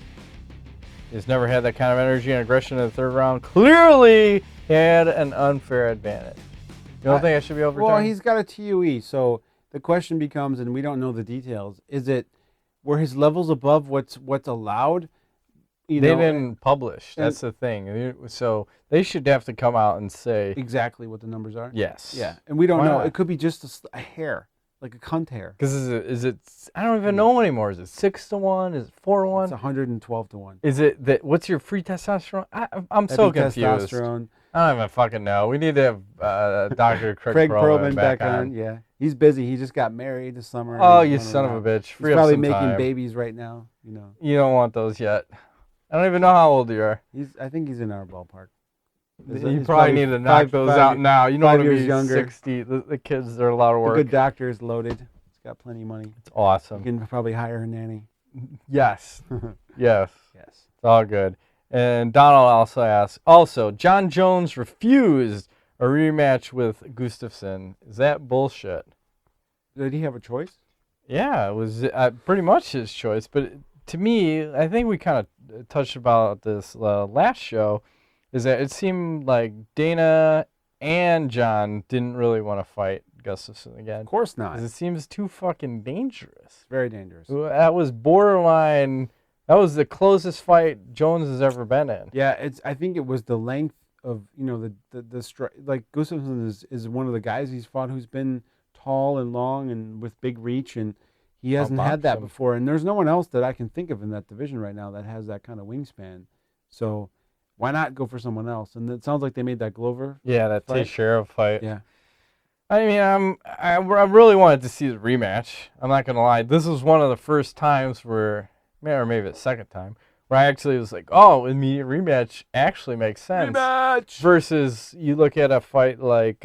He's never had that kind of energy and aggression in the third round. Clearly had an unfair advantage. You don't think it should be overturned? Well, he's got a TUE, so the question becomes, and we don't know the details, were his levels above what's allowed? They didn't publish. That's the thing. So they should have to come out and say exactly what the numbers are. Yes. Yeah, and we don't Why know. not? It could be just a hair, like a cunt hair. Because is it? I don't even know anymore. Is it 6-1? Is it 4-1? It's 112-1. Is it that? What's your free testosterone? I'm so confused. Testosterone. I don't even fucking know. We need to have Dr. Craig Perlman back on. Yeah, he's busy. He just got married this summer. Oh, you son of a bitch! He's Free up probably some making time. babies right now. You know. You don't want those yet. I don't even know how old you are. I think he's in our ballpark. You probably need to knock those out now. You don't want to be 60. The kids, they're allowed to work. A good doctor is loaded. He's got plenty of money. It's awesome. You can probably hire a nanny. Yes. Yes. Yes. It's all good. And Donald also asks, John Jones refused a rematch with Gustafsson. Is that bullshit? Did he have a choice? Yeah, it was pretty much his choice. But to me, I think we kind of touched about this last show, is that it seemed like Dana and John didn't really want to fight Gustafsson again. Of course not. 'Cause it seems too fucking dangerous. Very dangerous. That was borderline. That was the closest fight Jones has ever been in. Yeah, I think it was the length of like Gustafsson is one of the guys he's fought who's been tall and long and with big reach, and he hasn't had that before. And there's no one else that I can think of in that division right now that has that kind of wingspan. So why not go for someone else? And it sounds like they made that Glover. Yeah, that Teixeira fight. Yeah. I mean, I really wanted to see the rematch. I'm not gonna lie. This was one of the first times where, or maybe the second time, where I actually was like, oh, immediate rematch actually makes sense. Rematch! Versus you look at a fight like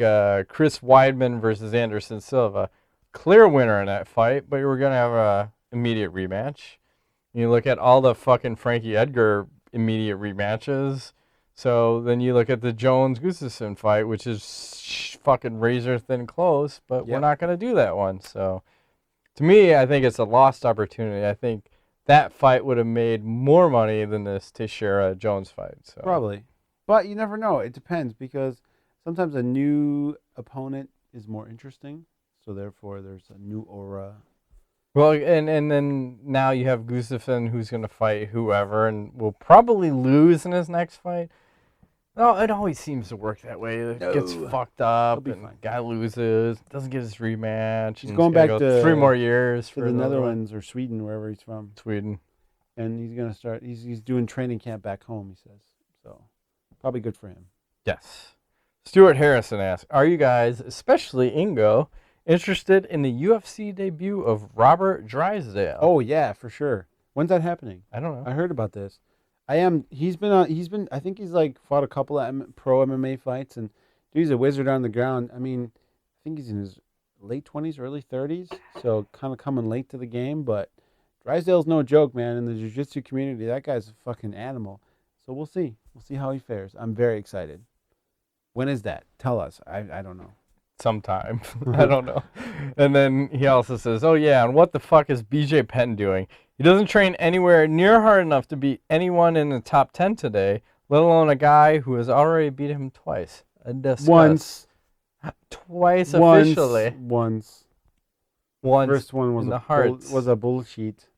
Chris Weidman versus Anderson Silva. Clear winner in that fight, but you were going to have a immediate rematch. You look at all the fucking Frankie Edgar immediate rematches. So then you look at the Jones-Gustafsson fight, which is fucking razor-thin close, but we're not going to do that one. So to me, I think it's a lost opportunity. I think that fight would have made more money than this Teixeira-Jones fight. So. Probably. But you never know. It depends, because sometimes a new opponent is more interesting. So therefore, there's a new aura. Well, and then now you have Gustafsson, who's going to fight whoever and will probably lose in his next fight. No, it always seems to work that way. It gets fucked up, and guy loses, doesn't get his rematch. He's going back to 3 more years for the Netherlands or Sweden, wherever he's from. Sweden. And he's going to start. He's doing training camp back home, he says. So probably good for him. Yes. Stuart Harrison asks, are you guys, especially Ingo, interested in the UFC debut of Robert Drysdale? Oh yeah, for sure. When's that happening? I don't know. I heard about this. I am. He's been. I think he's like fought a couple of pro MMA fights, and dude, he's a wizard on the ground. I mean, I think he's in his late 20s, early 30s, so kind of coming late to the game. But Drysdale's no joke, man. In the jiu-jitsu community, that guy's a fucking animal. So we'll see. We'll see how he fares. I'm very excited. When is that? Tell us. I don't know. Sometime. I don't know. And then he also says, oh yeah, and what the fuck is BJ Penn doing? He doesn't train anywhere near hard enough to beat anyone in the top 10 today, let alone a guy who has already beat him twice. Once. Twice officially. Once. First one was a bullshit.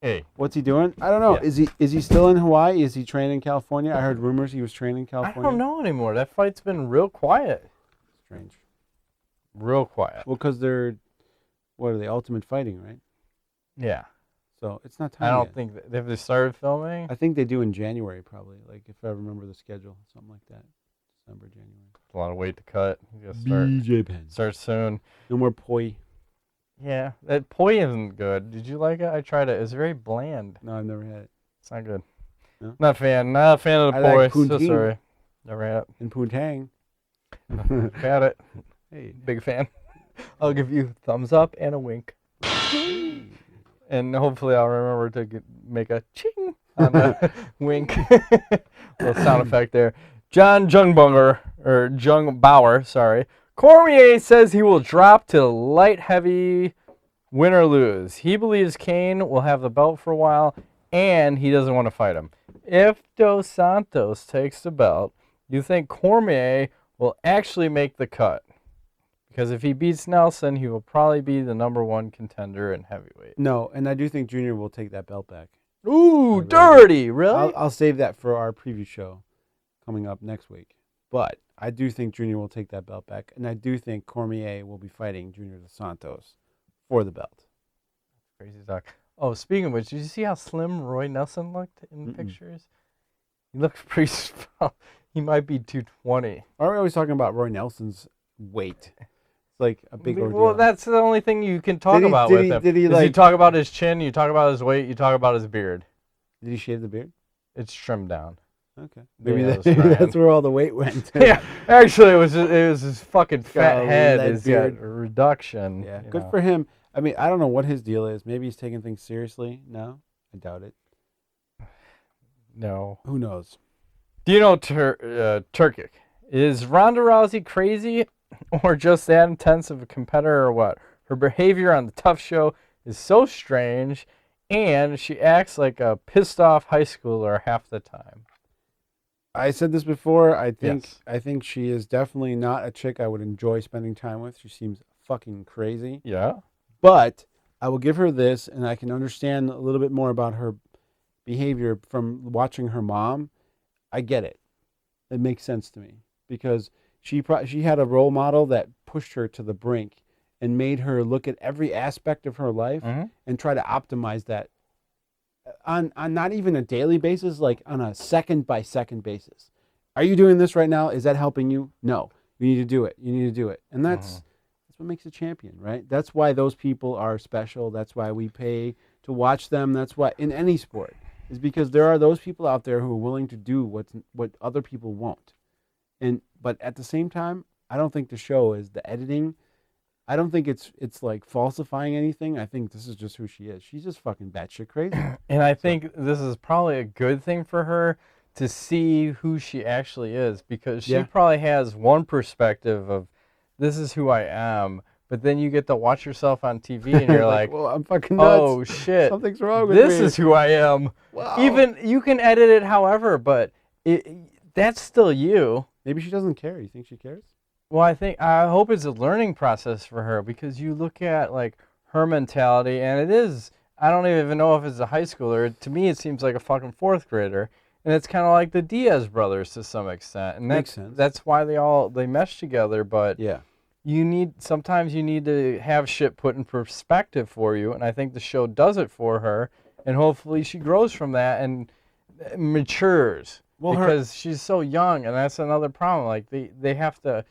Hey. What's he doing? I don't know. Yeah. Is he still in Hawaii? Is he training in California? I heard rumors he was training in California. I don't know anymore. That fight's been real quiet. Strange. Real quiet. Well, because they're, what are they, Ultimate Fighting, right? Yeah. So it's not time I don't yet. think have they started filming? I think they do in January, probably. Like, if I remember the schedule, something like that. December, January. A lot of weight to cut. You gotta BJ Penn. start soon. No more poi. Yeah, that poi isn't good. Did you like it? I tried it. It's very bland. No, I've never had it. It's not good. No? Not a fan of the I poi. like So poutine. sorry. Never had it. In Poontang. Had it. Hey. Big fan. I'll give you a thumbs up and a wink. And hopefully I'll remember to make a ching on the wink. Little sound effect there. John Jungbauer, sorry, Cormier says he will drop to light heavy, win or lose. He believes Kane will have the belt for a while, and he doesn't want to fight him. If Dos Santos takes the belt, you think Cormier will actually make the cut? Because if he beats Nelson, he will probably be the #1 contender in heavyweight. No, and I do think Junior will take that belt back. Ooh, dirty, really? I'll save that for our preview show coming up next week. But I do think Junior will take that belt back, and I do think Cormier will be fighting Junior Dos Santos for the belt. Crazy talk. Oh, speaking of which, did you see how slim Roy Nelson looked in the pictures? He looked pretty small. He might be 220. Aren't we always talking about Roy Nelson's weight? It's like a big ordeal. Well, that's the only thing you can talk about with him. Did he you talk about his chin, you talk about his weight, you talk about his beard. Did he shave the beard? It's trimmed down. Okay. Maybe that's where all the weight went. Yeah, actually, it was his fucking fat head. His beard. Reduction. Yeah, good for him. I mean, I don't know what his deal is. Maybe he's taking things seriously. No, I doubt it. No. Who knows? Do you know Turkic? Is Ronda Rousey crazy or just that intense of a competitor or what? Her behavior on the Tough Show is so strange, and she acts like a pissed off high schooler half the time. I said this before. I think she is definitely not a chick I would enjoy spending time with. She seems fucking crazy. Yeah. But I will give her this, and I can understand a little bit more about her behavior from watching her mom. I get it. It makes sense to me because she had a role model that pushed her to the brink and made her look at every aspect of her life and try to optimize that on not even a daily basis, like on a second by second basis. Are you doing this right now? Is that helping you? No. You need to do it. You need to do it. And that's what makes a champion, right? That's why those people are special. That's why we pay to watch them. That's why in any sport is because there are those people out there who are willing to do what other people won't. But at the same time, I don't think the show is the editing. I don't think it's like falsifying anything. I think this is just who she is. She's just fucking batshit crazy. And I think this is probably a good thing for her to see who she actually is because she probably has one perspective of this is who I am, but then you get to watch yourself on TV and you're like, well, I'm fucking nuts. Oh shit, something's wrong with me. This is who I am. Wow. Even you can edit it however, but that's still you. Maybe she doesn't care. You think she cares? Well, I hope it's a learning process for her because you look at like her mentality and it is, I don't even know if it's a high schooler. To me, it seems like a fucking fourth grader. And it's kind of like the Diaz brothers to some extent. And makes sense. That's why they mesh together. But sometimes you need to have shit put in perspective for you. And I think the show does it for her. And hopefully she grows from that and matures. Well, because she's so young, and that's another problem. Like they have to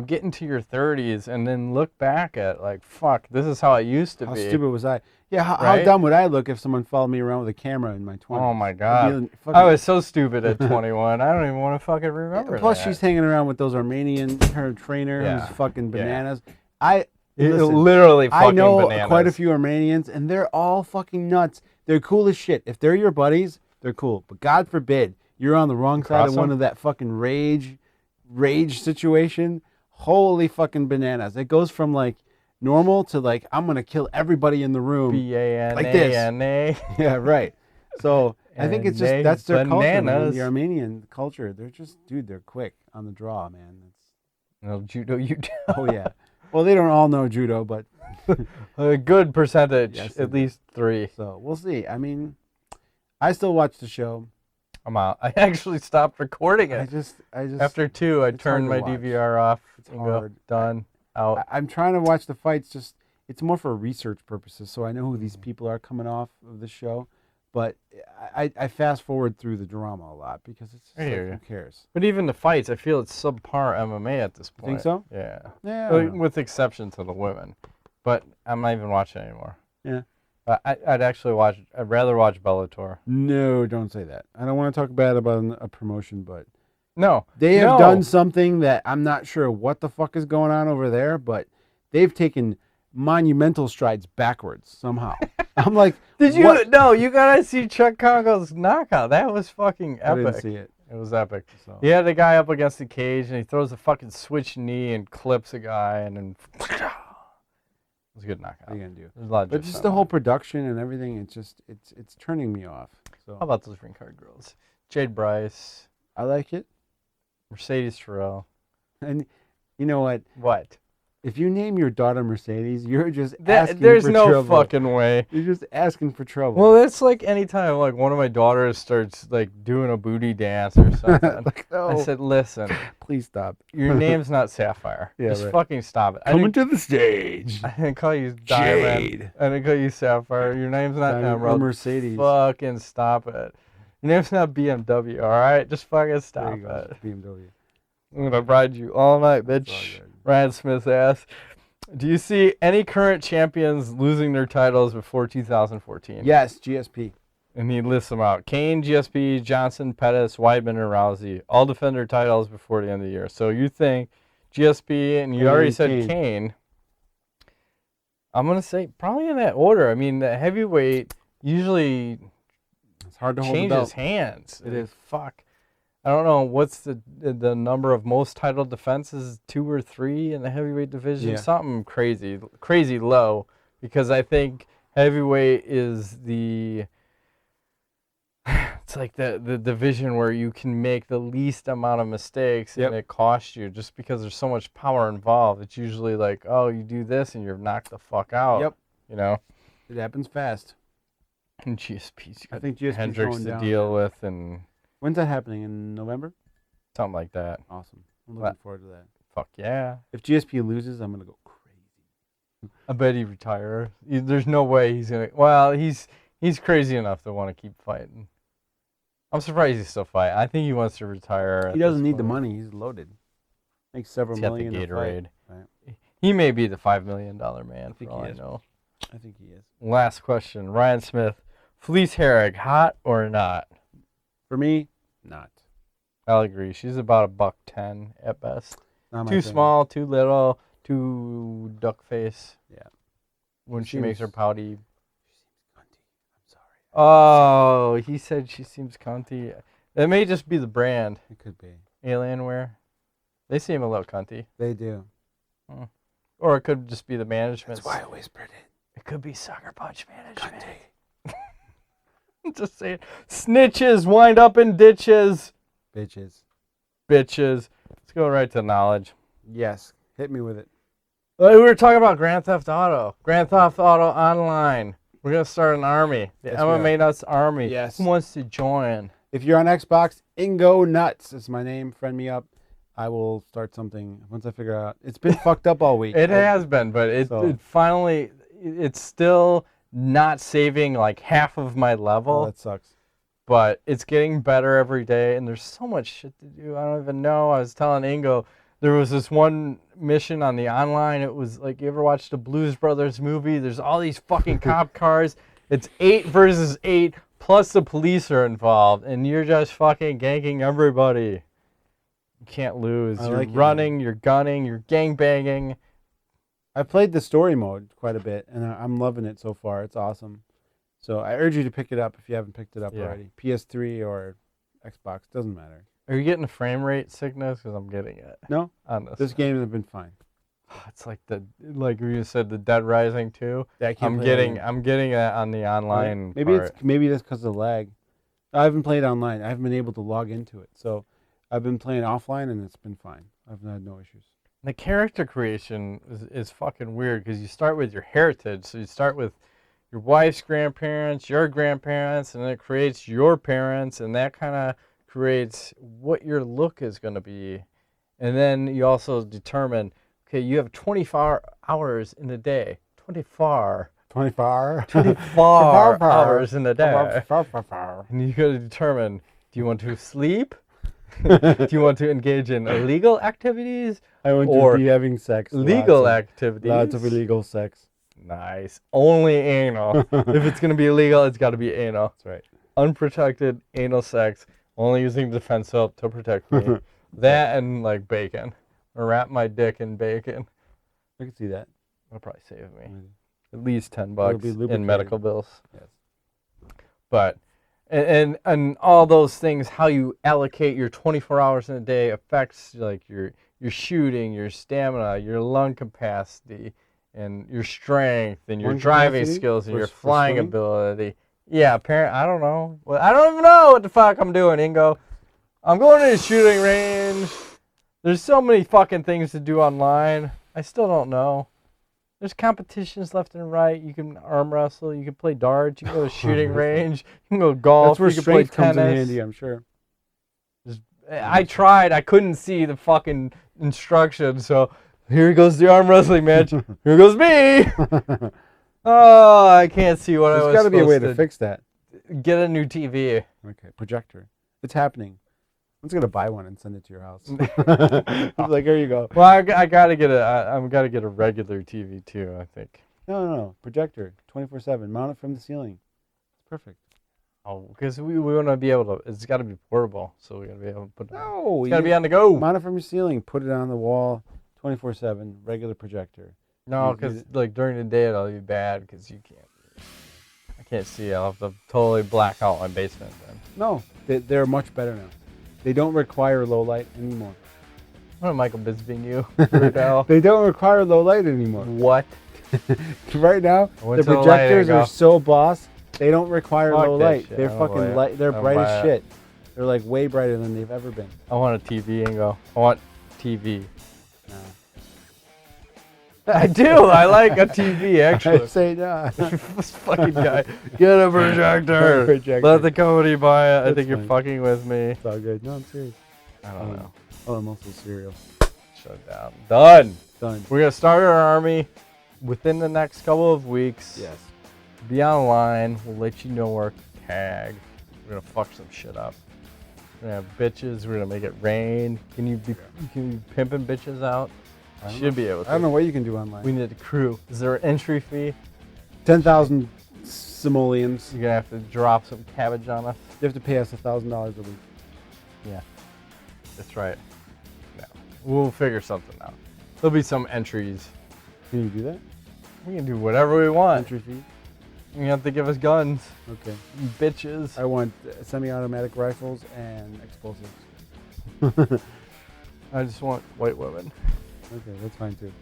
get into your 30s and then look back at like, fuck, this is how I used to be. How stupid was I? Yeah, how dumb would I look if someone followed me around with a camera in my 20s? Oh my god, I was so stupid at 21. I don't even want to fucking remember. Plus, she's hanging around with those Armenian, her trainer, who's fucking bananas. Literally fucking I know bananas. Quite a few Armenians, and they're all fucking nuts. They're cool as shit. If they're your buddies, they're cool. But God forbid you're on the wrong side of one of that fucking rage situation. Holy fucking bananas. It goes from like normal to like, I'm going to kill everybody in the room. B-A-N-A-N-A. Like this. Yeah, right. So I think it's just, that's their culture, man. The Armenian culture. They're just, they're quick on the draw, man. No, judo. Oh, yeah. Well, they don't all know judo, but a good percentage, yes, at least 3. So we'll see. I mean, I still watch the show. I'm out. I actually stopped recording it. I just after 2, I turned my DVR off. It's hard. Done. Out. I'm trying to watch the fights. Just it's more for research purposes, so I know who these people are coming off of the show. But I fast forward through the drama a lot because it's just like, who cares? But even the fights, I feel it's subpar MMA at this point. Think so? Yeah. Yeah. With exception to the women, but I'm not even watching anymore. Yeah. I'd rather watch Bellator. No, don't say that. I don't want to talk bad about a promotion, but no, they have done something that I'm not sure what the fuck is going on over there, but they've taken monumental strides backwards somehow. I'm like, did you? What? No, you gotta see Chuck Congo's knockout. That was fucking epic. I didn't see it. It was epic. So. He had the guy up against the cage, and he throws a fucking switch knee and clips a guy, and then it was a good knockout. What are you gonna do? There's a lot of But just the whole production and everything, it's turning me off. So How about those ring card girls? Jade Bryce, I like it. Mercedes Terrell. And you know what? What? If you name your daughter Mercedes, you're just There's asking for no trouble. fucking way. You're just asking for trouble. Well, that's like anytime like one of my daughters starts like doing a booty dance or something. Like, no. I said, listen, Please stop. your name's not Sapphire. Yeah, Just right. fucking stop it. Coming to the stage. I didn't call you Diamond. Jade. I didn't call you Sapphire. Your name's not Diamond or Emerald. Mercedes. Fucking stop it. Your name's not BMW, all right? Just fucking There stop you it. go. BMW. I'm gonna ride you all night, That's all bitch. good. Ryan Smith's ass. Do you see any current champions losing their titles before 2014? Yes, GSP. And he lists them out. Kane, GSP, Johnson, Pettis, Weidman, and Rousey all defend their titles before the end of the year. So you think GSP, and you And already said Kane. Kane. I'm going to say probably in that order. I mean, the heavyweight usually It's hard to hold the changes belt. hands. It is. Fuck. I don't know. What's the number of most title defenses? 2 or 3 in the heavyweight division? Yeah. Something crazy low. Because I think heavyweight is the... It's like the division where you can make the least amount of mistakes Yep. and it costs you just because there's so much power involved. It's usually like, oh, you do this and you're knocked the fuck out. Yep. You know? It happens fast. And GSP's I got think GSP's Hendricks going to down. deal with and When's that happening? In November? something like that. Awesome. I'm What? looking forward to that. Fuck yeah. If GSP loses, I'm gonna go crazy. I bet he retire. There's no way he's gonna. Well, he's crazy enough to want to keep fighting. I'm surprised he's still fighting. I think he wants to retire. He doesn't need the money. He's loaded. Makes several He's got the million. a fight. Gatorade. Right. He may be the $5 million man. think For all he I is. know. I think he is. Last question, Ryan Smith. Felice Herrig, hot or not? For me, not. I'll agree. She's about $110 at best. Not my Too thing. small, too little, too duck face. Yeah. When She she makes her seems- pouty. She seems cunty. I'm sorry. Oh, he said she seems cunty. It may just be the brand, It could be. Alienware. They seem a little cunty. They do. Or it could just be the management. That's why I whispered it. It could be Sucker Punch management. Just saying. Snitches wind up in ditches. Bitches. Bitches. Let's go right to knowledge. Yes. Hit me with it. We were talking about Grand Theft Auto. Grand Theft Auto Online. We're going to start an army. The Yes, we are. MMANUTS army. Yes. Who wants to join? If you're on Xbox, Ingo Nuts is my name. Friend me up. I will start something once I figure out. It's been fucked up all week. It has been, but it finally, it's still not saving like half of my level. Oh, that sucks. But it's getting better every day, and there's so much shit to do. I don't even know. I was telling Ingo, there was this one mission on the online. It was like, you ever watched the Blues Brothers movie? There's all these fucking cop cars. It's 8 versus 8, plus the police are involved, and you're just fucking ganking everybody. You can't lose. I You're like it, running, you're gunning, you're gangbanging. I played the story mode quite a bit, and I'm loving it so far. It's awesome. So I urge you to pick it up if you haven't picked it up Yeah. already. PS3 or Xbox, doesn't matter. Are you getting a frame rate sickness? Because I'm getting it No, on this. this game has been fine. It's like you said, the Dead Rising 2. Yeah, I can't I'm play getting it. it on the online Maybe part. maybe that's because of lag. I haven't played online. I haven't been able to log into it. So I've been playing offline, and it's been fine. I've had no issues. The character creation is fucking weird because you start with your heritage. So you start with your wife's grandparents, your grandparents, and then it creates your parents, and that kind of creates what your look is going to be. And then you also determine, okay, you have 24 hours in the day. 24 24 hours in the day. And you got to determine, do you want to sleep? Do you want to engage in illegal activities? I want or to be having sex. legal activities? Lots of illegal sex. Nice. Only anal. If it's going to be illegal, it's got to be anal. That's right. Unprotected anal sex. Only using defense soap to protect me. That and like bacon. Or wrap my dick in bacon. I can see that. That'll probably save me Mhm. at least $10 be in lubricated. medical bills. Yes. But And all those things, how you allocate your 24 hours in a day affects like your shooting, your stamina, your lung capacity, and your strength, and your Lung driving capacity skills, and for- your for flying swimming? ability. Yeah, apparently, I don't know. Well, I don't even know what the fuck I'm doing, Ingo. I'm going to the shooting range. There's so many fucking things to do online. I still don't know. There's competitions left and right. You can arm wrestle. You can play darts. You can go to the shooting range. You can go golf. That's where you can play strength comes in tennis. handy, I'm sure. I tried. I couldn't see the fucking instructions. So here goes the arm wrestling match. Here goes me. Oh, I can't see what I was There's got to be a way supposed to fix that. get a new TV. Okay, projector. It's happening. I'm just gonna buy one and send it to your house. It's like, here you go. Well, I gotta get I'm gotta get a regular TV too. I think. No. Projector, 24/7. Mount it from the ceiling. It's perfect. Oh, because we want to be able to. It's got to be portable, so we gotta be able to put. No, It's gotta be on the go. Mount it from your ceiling. Put it on the wall. 24/7. Regular projector. No, because like during the day it'll be bad because you can't. I can't see. I'll have to totally black out my basement then. No, they're much better now. They don't require low light anymore. What am Michael Bisping you right now? They don't require low light anymore. What? Right now, I went the to the light projectors angle. are so boss. They don't require Fuck low that light. shit. They're I don't buy fucking it. light. They're I don't bright buy as it. shit. They're like way brighter than they've ever been. I want a TV, Ingo. I want TV. No. I do. I like a TV, I actually. say no. This fucking guy. Get a projector. Projector. Let the company buy it. I That's think you're fine. fucking with me. It's all good. No, I'm serious. I don't know. Oh, I'm also cereal. Shut down. Done. Done. We're going to start our army within the next couple of weeks. Yes. Be online. We'll let you know our tag. We're going to fuck some shit up. We're going to have bitches. We're going to make it rain. Can you be pimping bitches out? Should be able to. I don't know what you can do online. We need a crew. Is there an entry fee? 10,000 simoleons. You're going to have to drop some cabbage on us? You have to pay us $1,000 a week. Yeah. That's right. No. We'll figure something out. There'll be some entries. Can you do that? We can do whatever we want. Entry fee? You have to give us guns. Okay. Bitches. I want semi-automatic rifles and explosives. I just want white women. Okay, that's fine too.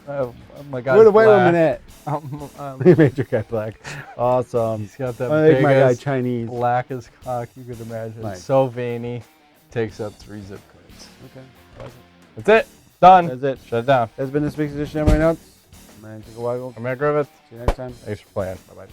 Oh my God. Where the white woman at? Um, You made your guy black. Awesome. he's got that I make my guy biggest, Chinese. blackest cock you could imagine. Nice. So veiny. Takes up 3 zip codes. Okay. That's it. Done. That's it. Shut it down. That's been this week's edition of MMANUTS. I'm Erick. I'm Matt Griffith. See you next time. Thanks for playing. Bye-bye.